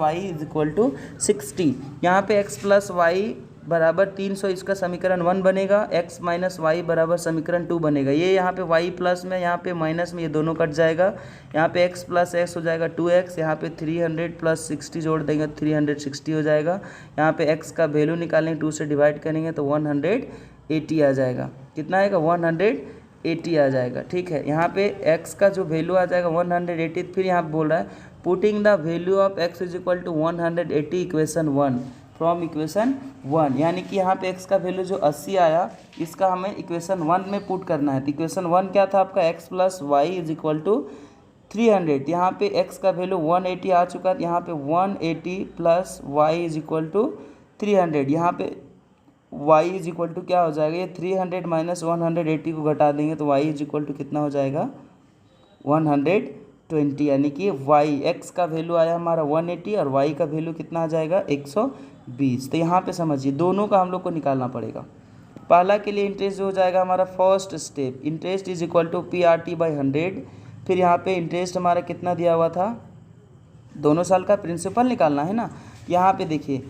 60। यहाँ पे x + y बराबर 300, इसका समीकरण 1 बनेगा, x - y बराबर समीकरण 2 बनेगा। ये यहाँ पे y प्लस में, यहाँ पे माइनस में, ये दोनों कट जाएगा, यहाँ पे x + x हो जाएगा 2x, यहाँ पे 300 + 60 जोड़ देंगे 360 हो जाएगा। यहाँ पे x का वैल्यू निकालेंगे, 2 से डिवाइड करेंगे तो 180 आ जाएगा। कितना आएगा? 180 आ जाएगा। ठीक है, यहाँ पे x का जो वैल्यू आ जाएगा 180, फिर यहाँ बोल रहा है putting the value of x = 180 equation 1 from equation 1, यानी कि यहाँ पे x का वैल्यू जो 80 आया, इसका हमें इक्वेशन 1 में पुट करना है। तो इक्वेशन 1 क्या था आपका? x + y = 300, यहाँ पे x का वैल्यू 180 आ चुका है, यहाँ पे 180 plus Y is equal to 300, यहाँ पे y इज इक्वल टू क्या हो जाएगा, ये 300 माइनस 180 को घटा देंगे तो y इज इक्वल टू कितना हो जाएगा 120, यानी कि y x का वैल्यू आया हमारा 180 और y का वैल्यू कितना आ जाएगा 120। तो यहाँ पे समझिए दोनों का हम लोग को निकालना पड़ेगा। पहला के लिए इंटरेस्ट हो जाएगा हमारा first step, interest is equal to PRT/100। फिर यहाँ पे इंटरेस्ट हमारा कितना दिया हुआ था, दोनों साल का प्रिंसिपल निकालना है ना। यहाँ पे देखिए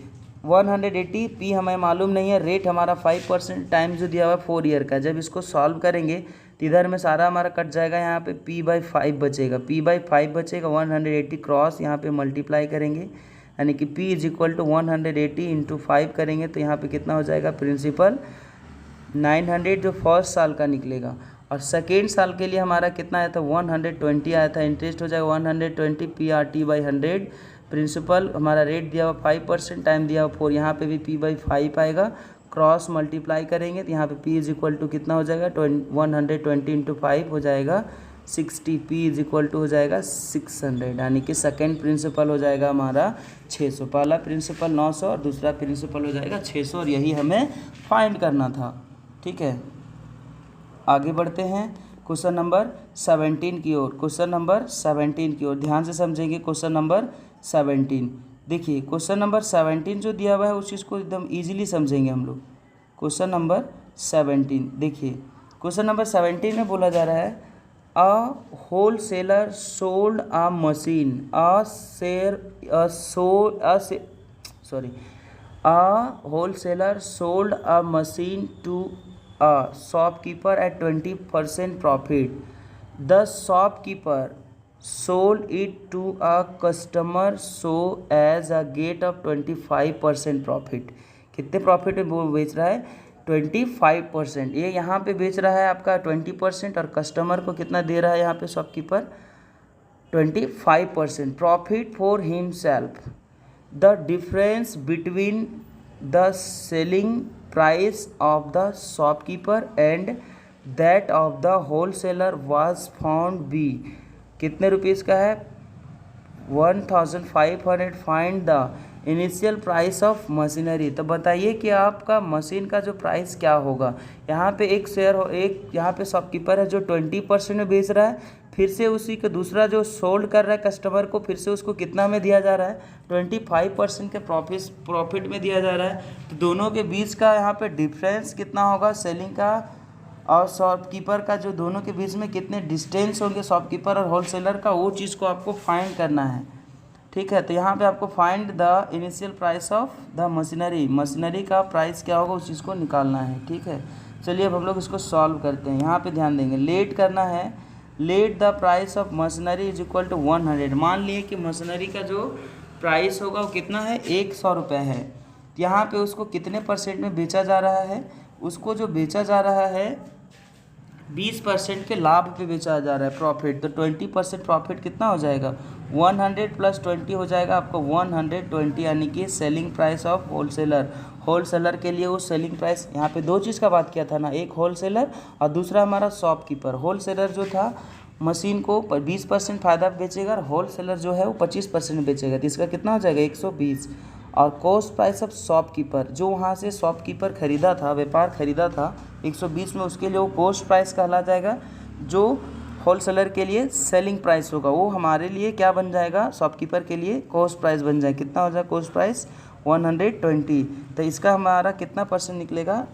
180, पी हमें मालूम नहीं है, रेट हमारा 5%, टाइम जो दिया हुआ है 4 ईयर का। जब इसको सॉल्व करेंगे तो इधर में सारा हमारा कट जाएगा, यहाँ पे p/5 बचेगा, p/5 बचेगा, 180 क्रॉस यहाँ पे मल्टीप्लाई करेंगे, यानी कि p is equal to 180 into 5 करेंगे तो यहाँ पे कितना हो जाएगा प्रिंसिपल 900 जो फर्स्ट साल का निकलेगा। और सेकेंड साल के लिए हमारा कितना आया था 120 आया था, इंटरेस्ट हो जाएगा 120 PRT/100, प्रिंसिपल हमारा रेट दिया हुआ 5%, टाइम दिया हुआ 4, यहाँ पे भी p/5 आएगा, क्रॉस मल्टीप्लाई करेंगे तो यहाँ पे p इज इक्वल टू कितना हो जाएगा 120 इंटू 5 हो जाएगा 60, p इज इक्वल टू हो जाएगा 600, यानी कि सेकेंड प्रिंसिपल हो जाएगा हमारा 600। पहला प्रिंसिपल 900 और दूसरा प्रिंसिपल हो जाएगा 600, और यही हमें फाइंड करना था। ठीक है, आगे बढ़ते हैं क्वेश्चन नंबर 17 की ओर। क्वेश्चन नंबर 17 की ओर ध्यान से समझेंगे। क्वेश्चन नंबर 17 देखिए, क्वेश्चन नंबर 17 जो दिया हुआ है उस चीज़ को एकदम इजीली समझेंगे हम लोग। क्वेश्चन नंबर 17 देखिए, क्वेश्चन नंबर 17 में बोला जा रहा है a wholesaler sold a machine a wholesaler sold a machine to a shopkeeper at 20% profit. The shopkeeper sold it to a customer so as a get of 25% profit. कितने profit में वो बेच रहा है 25%, ये यहाँ पे बेच रहा है आपका 20% और कस्टमर को कितना दे रहा है यहाँ पे shopkeeper 25% profit for himself. The difference between the selling price of the shopkeeper and that of the wholesaler was found be कितने रुपीज़ का है 1500। Find the initial price of machinery. तो बताइए कि आपका मशीन का जो प्राइस क्या होगा। यहाँ पे एक यहाँ पे शॉपकीपर है जो 20% में बेच रहा है, फिर से उसी का दूसरा जो सोल्ड कर रहा है कस्टमर को, फिर से उसको कितना में दिया जा रहा है 25% के प्रॉफिट में दिया जा रहा है। तो दोनों के बीच का यहाँ पे डिफरेंस कितना होगा सेलिंग का और शॉपकीपर का, जो दोनों के बीच में कितने डिस्टेंस होंगे शॉपकीपर और होलसेलर का, वो चीज़ को आपको फाइंड करना है। ठीक है, तो यहाँ पे आपको find the initial price of the machinery का प्राइस क्या होगा उस चीज़ को निकालना है। ठीक है, चलिए अब हम लोग इसको सॉल्व करते हैं। यहाँ पे ध्यान देंगे, लेट करना है, let the price of machinery is equal to 100। मान लिए कि मशीनरी का जो प्राइस होगा वो कितना है 100 रुपये है। यहाँ पे उसको कितने परसेंट में बेचा जा रहा है, उसको जो बेचा जा रहा है 20% के लाभ पे बेचा जा रहा है प्रॉफिट। तो 20% प्रॉफिट कितना हो जाएगा 100 प्लस 20 हो जाएगा आपको 120, यानी कि सेलिंग प्राइस ऑफ होलसेलर के लिए वो सेलिंग प्राइस। यहाँ पे दो चीज़ का बात किया था ना, एक होलसेलर और दूसरा हमारा शॉपकीपर। होलसेलर जो था मशीन को 20% फ़ायदा बेचेगा और होलसेलर जो है वो 25% बेचेगा, तो इसका कितना हो जाएगा 120। और कॉस्ट प्राइस ऑफ शॉपकीपर, जो वहाँ से शॉपकीपर खरीदा था, व्यापार खरीदा था 120 में, उसके लिए वो कॉस्ट प्राइस कहला जाएगा। जो होलसेलर के लिए सेलिंग प्राइस होगा वो हमारे लिए क्या बन जाएगा, शॉपकीपर के लिए कॉस्ट प्राइस बन जाएगा। कितना हो जाएगा कॉस्ट प्राइस 120। तो इसका हमारा कितना परसेंट निकलेगा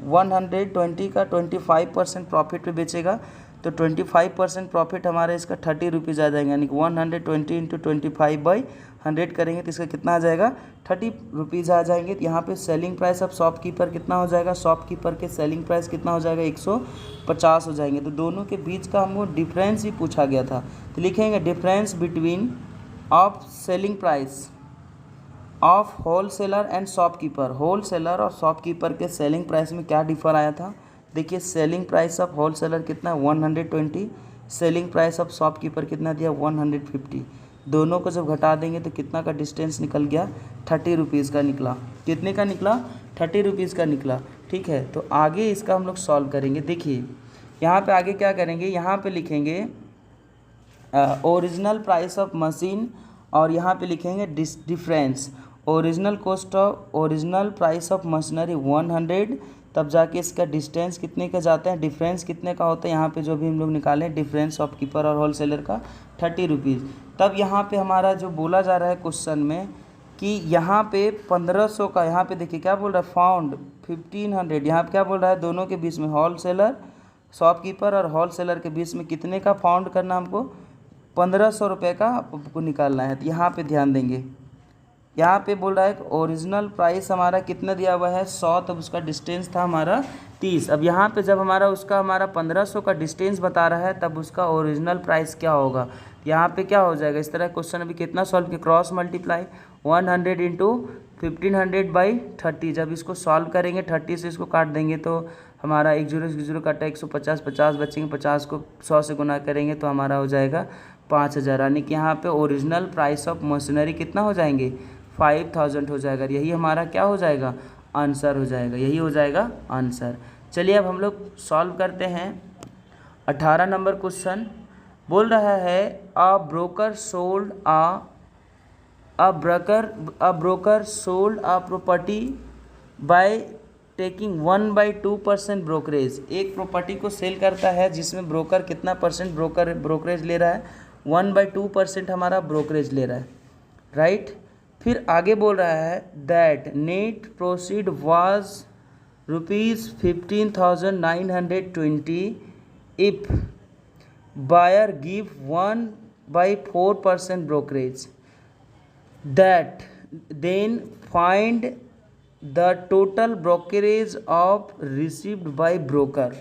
120 का 25% प्रॉफिट पे बेचेगा, तो 25% प्रॉफिट हमारे इसका 30 रुपीज़ आ जाएंगे, यानी कि 120 इंटू 25/100 करेंगे तो इसका कितना आ जाएगा 30 रुपीज़ आ जाएंगे। तो यहाँ पे सेलिंग प्राइस ऑफ शॉपकीपर कितना हो जाएगा, शॉपकीपर के सेलिंग प्राइस कितना हो जाएगा 150 हो जाएंगे। तो दोनों के बीच का हमको डिफरेंस ही पूछा गया था, तो लिखेंगे difference between of selling price of wholesaler and shopkeeper. Wholesaler और शॉपकीपर के सेलिंग प्राइस में क्या डिफर आया था। देखिए सेलिंग प्राइस ऑफ होलसेलर कितना 120, सेलिंग प्राइस ऑफ शॉपकीपर कितना दिया 150। दोनों को जब घटा देंगे तो कितना का डिस्टेंस निकल गया 30 रुपीज़ का निकला। कितने का निकला 30 रुपीज़ का निकला। ठीक है, तो आगे इसका हम लोग सॉल्व करेंगे। देखिए यहाँ पे आगे क्या करेंगे, यहाँ पे लिखेंगे ओरिजिनल प्राइस ऑफ मशीन, और यहाँ पे लिखेंगे difference, original cost of original price of machinery 100, तब जाके इसका डिस्टेंस कितने का जाता है, डिफरेंस कितने का होता है, यहाँ पे जो भी हम लोग निकालें डिफरेंस शॉपकीपर और होलसेलर का 30 रुपीज़। तब यहाँ पे हमारा जो बोला जा रहा है क्वेश्चन में कि यहाँ पे 1500 का, यहाँ पे देखिए क्या बोल रहा है, फाउंड 1500, यहाँ पे क्या बोल रहा है, दोनों के बीच में होलसेलर शॉपकीपर और होलसेलर के बीच में कितने का फाउंड करना, हमको 1500 रुपये का आपको निकालना है। तो यहाँ पे ध्यान देंगे, यहाँ पे बोल रहा है कि ओरिजिनल प्राइस हमारा कितना दिया हुआ है 100, तब उसका डिस्टेंस था हमारा 30। अब यहाँ पे जब हमारा 1500 का डिस्टेंस बता रहा है तब उसका ओरिजिनल प्राइस क्या होगा, यहाँ पे क्या हो जाएगा, इस तरह क्वेश्चन अभी कितना सॉल्व किया, क्रॉस मल्टीप्लाई 100 इंटू 1500/30। जब इसको सॉल्व करेंगे 30 से इसको काट देंगे तो हमारा 1 0 0 काटा 150, 50 बचेंगे, 50 को 100 से गुना करेंगे तो हमारा हो जाएगा 5000। यानी कि यहाँ पे ओरिजिनल प्राइस ऑफ मशीनरी कितना हो जाएंगे, 5000 हो जाएगा। यही हमारा क्या हो जाएगा, आंसर हो जाएगा, यही हो जाएगा आंसर। चलिए अब हम लोग सॉल्व करते हैं। 18 नंबर क्वेश्चन बोल रहा है a broker sold a broker sold a property by taking 1/2% brokerage. एक प्रॉपर्टी को सेल करता है जिसमें ब्रोकर कितना परसेंट ब्रोकरेज ले रहा है, 1/2% हमारा ब्रोकरेज ले रहा है, राइट। फिर आगे बोल रहा है that net proceed was ₹15,920 if buyer give 1/4% brokerage, that then find the total brokerage of received by broker.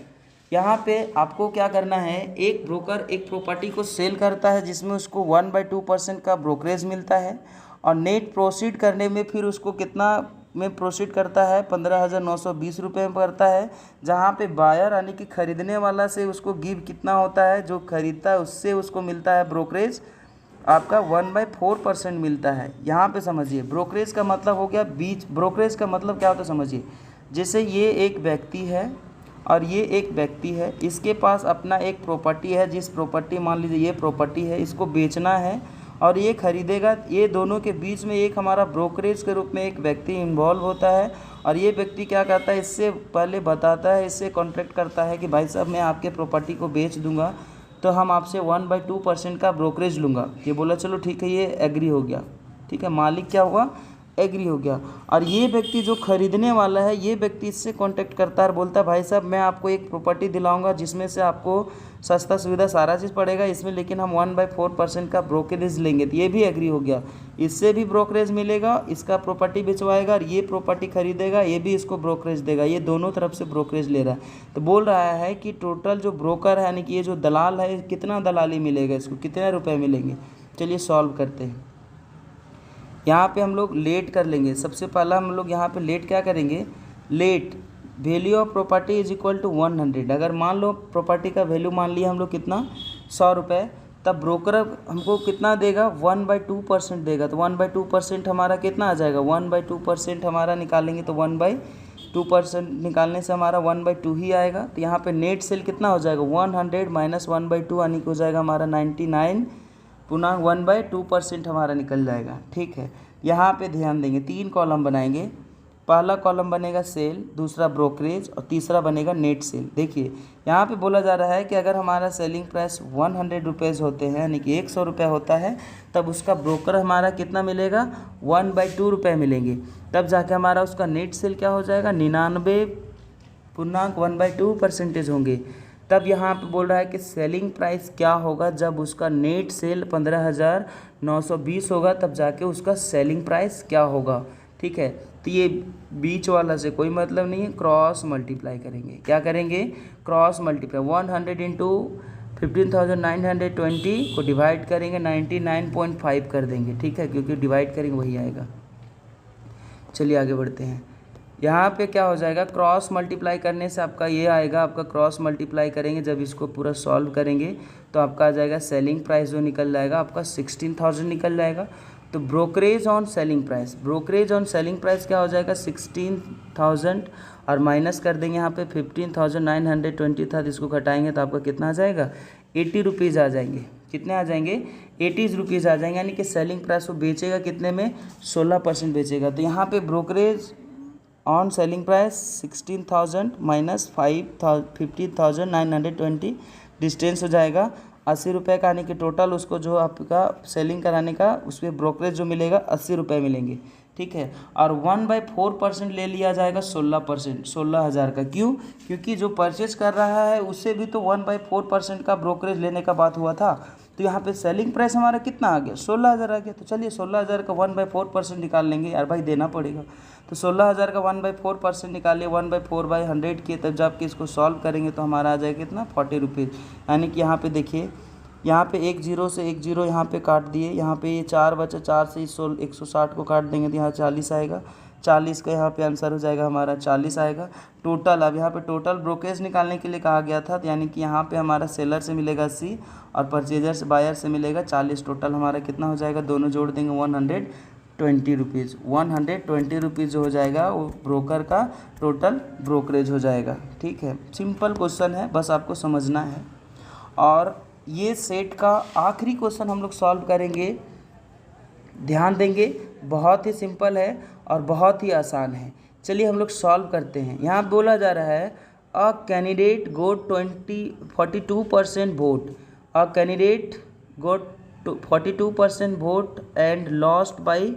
यहाँ पे आपको क्या करना है, एक ब्रोकर एक प्रॉपर्टी को सेल करता है जिसमें उसको 1/2% का ब्रोकरेज मिलता है, और नेट प्रोसीड करने में फिर उसको कितना में प्रोसीड करता है, 15,920 रुपये में करता है, जहाँ पे बायर यानी कि ख़रीदने वाला से उसको गिव कितना होता है, जो खरीदता है उससे उसको मिलता है ब्रोकरेज आपका 1/4% मिलता है। यहाँ पे समझिए ब्रोकरेज का मतलब हो गया बीच, ब्रोकरेज का मतलब क्या होता है समझिए, जैसे ये एक व्यक्ति है और ये एक व्यक्ति है, इसके पास अपना एक प्रॉपर्टी है, जिस प्रॉपर्टी मान लीजिए ये प्रॉपर्टी है, इसको बेचना है और ये खरीदेगा, ये दोनों के बीच में एक हमारा ब्रोकरेज के रूप में एक व्यक्ति इन्वॉल्व होता है, और ये व्यक्ति क्या करता है, इससे पहले बताता है, इससे कॉन्ट्रैक्ट करता है कि भाई साहब मैं आपके प्रॉपर्टी को बेच दूंगा तो हम आपसे 1/2% का ब्रोकरेज लूँगा। ये बोला चलो ठीक है, ये एग्री हो गया, ठीक है, मालिक क्या हुआ, एग्री हो गया। और ये व्यक्ति जो खरीदने वाला है, ये व्यक्ति इससे कांटेक्ट करता है और बोलता है भाई साहब मैं आपको एक प्रॉपर्टी दिलाऊंगा जिसमें से आपको सस्ता सुविधा सारा चीज़ पड़ेगा इसमें, लेकिन हम 1/4% का ब्रोकरेज लेंगे। तो ये भी एग्री हो गया, इससे भी ब्रोकरेज मिलेगा, इसका प्रॉपर्टी बेचवाएगा और ये प्रॉपर्टी खरीदेगा, ये भी इसको ब्रोकरेज देगा, ये दोनों तरफ से ब्रोकरेज ले रहा है। तो बोल रहा है कि टोटल जो ब्रोकर है यानी कि ये जो दलाल है, कितना दलाली मिलेगा, इसको कितने रुपये मिलेंगे। चलिए सॉल्व करते हैं। यहाँ पे हम लोग लेट कर लेंगे। सबसे पहला हम लोग यहाँ पे लेट क्या करेंगे, let value of property is equal to 100। अगर मान लो प्रॉपर्टी का वैल्यू मान लिया हम लोग कितना 100 रुपये, तब ब्रोकर हमको कितना देगा 1/2% देगा। तो 1/2% हमारा कितना आ जाएगा, 1/2% हमारा निकालेंगे तो 1/2% निकालने से हमारा 1/2 ही आएगा। तो यहाँ पे नेट सेल कितना हो जाएगा 100 माइनस 1/2 यानी कि हो जाएगा हमारा 99 पुनः 1/2% हमारा निकल जाएगा। ठीक है, यहाँ पे ध्यान देंगे, 3 कॉलम बनाएंगे। पहला कॉलम बनेगा सेल, दूसरा ब्रोकरेज और तीसरा बनेगा नेट सेल। देखिए यहाँ पे बोला जा रहा है कि अगर हमारा सेलिंग प्राइस 100 रुपीज़ होते हैं यानी कि 100 रुपये होता है, तब उसका ब्रोकर हमारा कितना मिलेगा 1/2 रुपये मिलेंगे। तब जाके हमारा उसका नेट सेल क्या हो जाएगा 99 पूर्णांक 1/2% होंगे। तब यहाँ पे बोल रहा है कि सेलिंग प्राइस क्या होगा जब उसका नेट सेल 15,920 होगा, तब जाके उसका सेलिंग प्राइस क्या होगा। ठीक है, तो ये बीच वाला से कोई मतलब नहीं है, क्रॉस मल्टीप्लाई करेंगे। क्या करेंगे, क्रॉस मल्टीप्लाई 100 इंटू 15,920 को डिवाइड करेंगे 99.5 कर देंगे। ठीक है, क्योंकि डिवाइड करेंगे वही आएगा। चलिए आगे बढ़ते हैं। यहाँ पे क्या हो जाएगा, क्रॉस मल्टीप्लाई करने से आपका ये आएगा, आपका क्रॉस मल्टीप्लाई करेंगे जब इसको पूरा सॉल्व करेंगे तो आपका आ जाएगा सेलिंग प्राइस जो निकल जाएगा आपका 16,000 निकल जाएगा। तो brokerage on selling price, brokerage on selling price क्या हो जाएगा 16,000 और माइनस कर देंगे यहाँ पे 15,920 था, इसको घटाएंगे तो आपका कितना आ जाएगा 80 रुपीज़ आ जाएंगे। कितने आ जाएंगे 80 रुपीज़ आ जाएंगे, यानी कि सेलिंग प्राइस वो बेचेगा कितने में 16% बेचेगा। तो यहाँ पे brokerage on selling price 16,000 minus 15,920 distance हो जाएगा 80 रुपये का, यानी कि टोटल उसको जो आपका सेलिंग कराने का उस पर ब्रोकरेज जो मिलेगा 80 रुपये मिलेंगे, ठीक है। और 1/4% ले लिया जाएगा 16%, 16,000 का। क्यों? क्योंकि जो परचेज कर रहा है उससे भी तो 1/4% का ब्रोकरेज लेने का बात हुआ था। तो यहाँ पे सेलिंग प्राइस हमारा कितना आ गया 16,000 आ गया। तो चलिए 16,000 का 1/4% निकाल लेंगे, यार भाई देना पड़ेगा। तो 16,000 का 1/4% निकालिए 1/4/100 किए, तब जब कि इसको सॉल्व करेंगे तो हमारा आ जाएगा कितना 40 रुपीज़। यानी कि यहाँ पे देखिए, यहाँ पे एक जीरो से एक जीरो यहाँ पे काट दिए, यहाँ पे ये 4 बचा, 4 से 160 को काट देंगे तो यहाँ 40 आएगा। 40 का यहाँ पे आंसर हो जाएगा हमारा 40 आएगा टोटल। अब यहाँ पे टोटल ब्रोकरेज निकालने के लिए कहा गया था, तो यानी कि यहाँ पे हमारा सेलर से मिलेगा 80 और परचेजर से बायर से मिलेगा 40। टोटल हमारा कितना हो जाएगा, दोनों जोड़ देंगे 120 रुपीज़। 120 रुपीज़ जो हो जाएगा वो ब्रोकर का टोटल ब्रोकरेज हो जाएगा, ठीक है। सिंपल क्वेश्चन है, बस आपको समझना है। और ये सेट का आखिरी क्वेश्चन हम लोग सॉल्व करेंगे, ध्यान देंगे, बहुत ही सिंपल है और बहुत ही आसान है। चलिए हम लोग सॉल्व करते हैं। यहाँ बोला जा रहा है a candidate got 42% vote, a candidate got 42% vote and lost by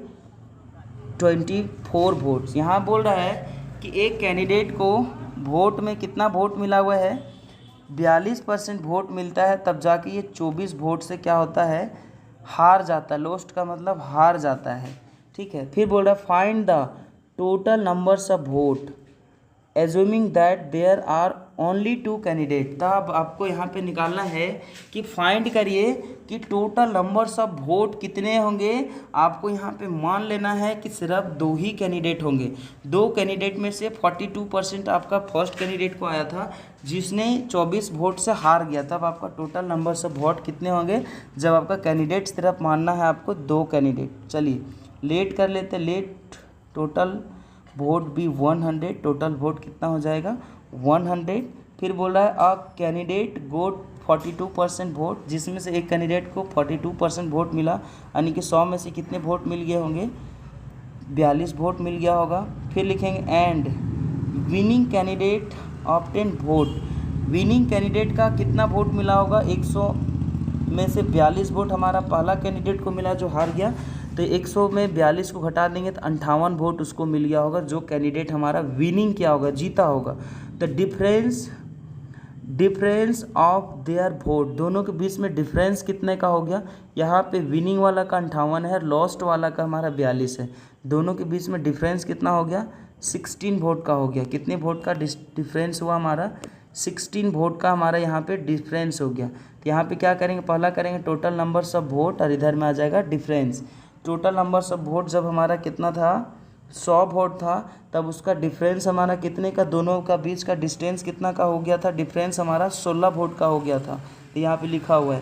24 votes. यहाँ बोल रहा है कि एक कैंडिडेट को वोट में कितना वोट मिला हुआ है 42% वोट मिलता है, तब जाके ये 24 वोट से क्या होता है हार जाता है। लोस्ट का मतलब हार जाता है, ठीक है। फिर बोल रहा है find the total numbers of vote assuming that there are only 2 candidate. तब आपको यहाँ पे निकालना है कि फाइंड करिए कि टोटल नंबर्स ऑफ वोट कितने होंगे। आपको यहाँ पे मान लेना है कि सिर्फ 2 ही कैंडिडेट होंगे। 2 कैंडिडेट में से 42% आपका फर्स्ट कैंडिडेट को आया था जिसने 24 वोट से हार गया। तब आपका टोटल नंबर्स ऑफ वोट कितने होंगे, जब आपका कैंडिडेट सिर्फ मानना है आपको 2 कैंडिडेट। चलिए लेट कर लेते, लेट टोटल वोट भी 100, टोटल वोट कितना हो जाएगा 100। फिर बोल रहा है अ कैंडिडेट गोट 42% वोट, जिसमें से एक कैंडिडेट को 42% वोट मिला, यानी कि 100 में से कितने वोट मिल गए होंगे 42 वोट मिल गया होगा। फिर लिखेंगे and winning candidate obtain vote, winning candidate का कितना वोट मिला होगा 100 में से 42 वोट हमारा पहला कैंडिडेट को मिला जो हार गया, तो 100 में 42 को घटा देंगे तो 58 वोट उसको मिल गया होगा जो कैंडिडेट हमारा विनिंग क्या होगा जीता होगा। तो डिफरेंस ऑफ देयर वोट, दोनों के बीच में डिफरेंस कितने का हो गया, यहाँ पे विनिंग वाला का 58 है, लॉस्ट वाला का हमारा 42 है। दोनों के बीच में डिफरेंस कितना हो गया 16 वोट का हो गया। कितने वोट का डिफरेंस हुआ हमारा 16 वोट का हमारा यहाँ पे डिफरेंस हो गया। तो यहाँ पे क्या करेंगे, पहला करेंगे टोटल नंबर्स ऑफ वोट और इधर में आ जाएगा difference. Total numbers of vote जब हमारा कितना था 100 वोट था, तब उसका डिफरेंस हमारा कितने का, दोनों का बीच का डिस्टेंस कितना का हो गया था, डिफरेंस हमारा 16 वोट का हो गया था। तो यहाँ पे लिखा हुआ है।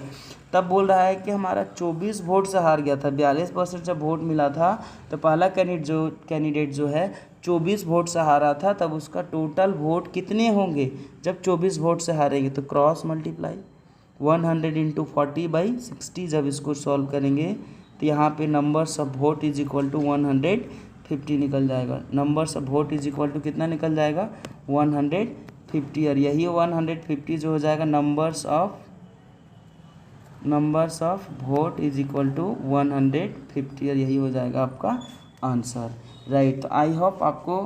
तब बोल रहा है कि हमारा 24 वोट से हार गया था। 42% जब वोट मिला था तो पहला कैंडिडेट जो है 24 वोट से हारा था, तब उसका टोटल वोट कितने होंगे जब 24 वोट से हारेंगे। तो क्रॉस मल्टीप्लाई 100 × 40/60, जब इसको सॉल्व करेंगे तो यहाँ पे numbers of vote is equal to 150 निकल जाएगा। Numbers of vote is equal to कितना निकल जाएगा 150, और यही 150 जो हो जाएगा numbers of vote is equal to 150, और यही हो जाएगा आपका आंसर, राइट। तो आई होप आपको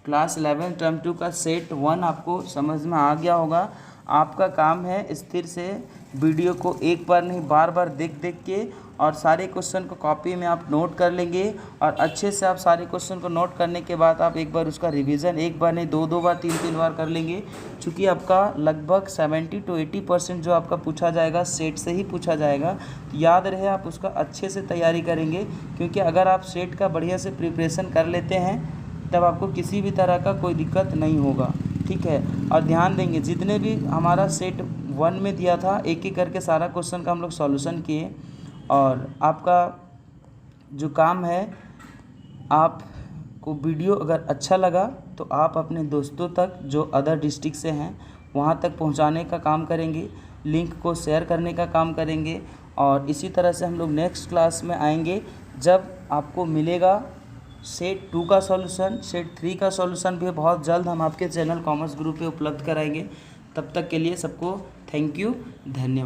क्लास 11 टर्म 2 का सेट 1 आपको समझ में आ गया होगा। आपका काम है स्थिर से वीडियो को एक बार नहीं बार बार देख के और सारे क्वेश्चन को कॉपी में आप नोट कर लेंगे, और अच्छे से आप सारे क्वेश्चन को नोट करने के बाद आप एक बार उसका रिवीजन एक बार नहीं 2 बार 3 बार कर लेंगे। चूँकि आपका लगभग 70 to 80% जो आपका पूछा जाएगा सेट से ही पूछा जाएगा, तो याद रहे आप उसका अच्छे से तैयारी करेंगे, क्योंकि अगर आप सेट का बढ़िया से प्रिपरेशन कर लेते हैं तब आपको किसी भी तरह का कोई दिक्कत नहीं होगा, ठीक है। और ध्यान देंगे जितने भी हमारा सेट 1 में दिया था एक एक करके सारा क्वेश्चन का हम लोग सॉल्यूशन किए। और आपका जो काम है, आपको वीडियो अगर अच्छा लगा तो आप अपने दोस्तों तक जो अदर डिस्ट्रिक्ट से हैं वहाँ तक पहुँचाने का काम करेंगे। लिंक को शेयर करने का काम करेंगे। और इसी तरह से हम लोग नेक्स्ट क्लास में आएंगे जब आपको मिलेगा सेट 2 का सॉल्यूशन। सेट 3 का सॉल्यूशन भी बहुत जल्द हम आपके चैनल कॉमर्स गुरु पे उपलब्ध कराएंगे। तब तक के लिए सबको थैंक यू, धन्यवाद।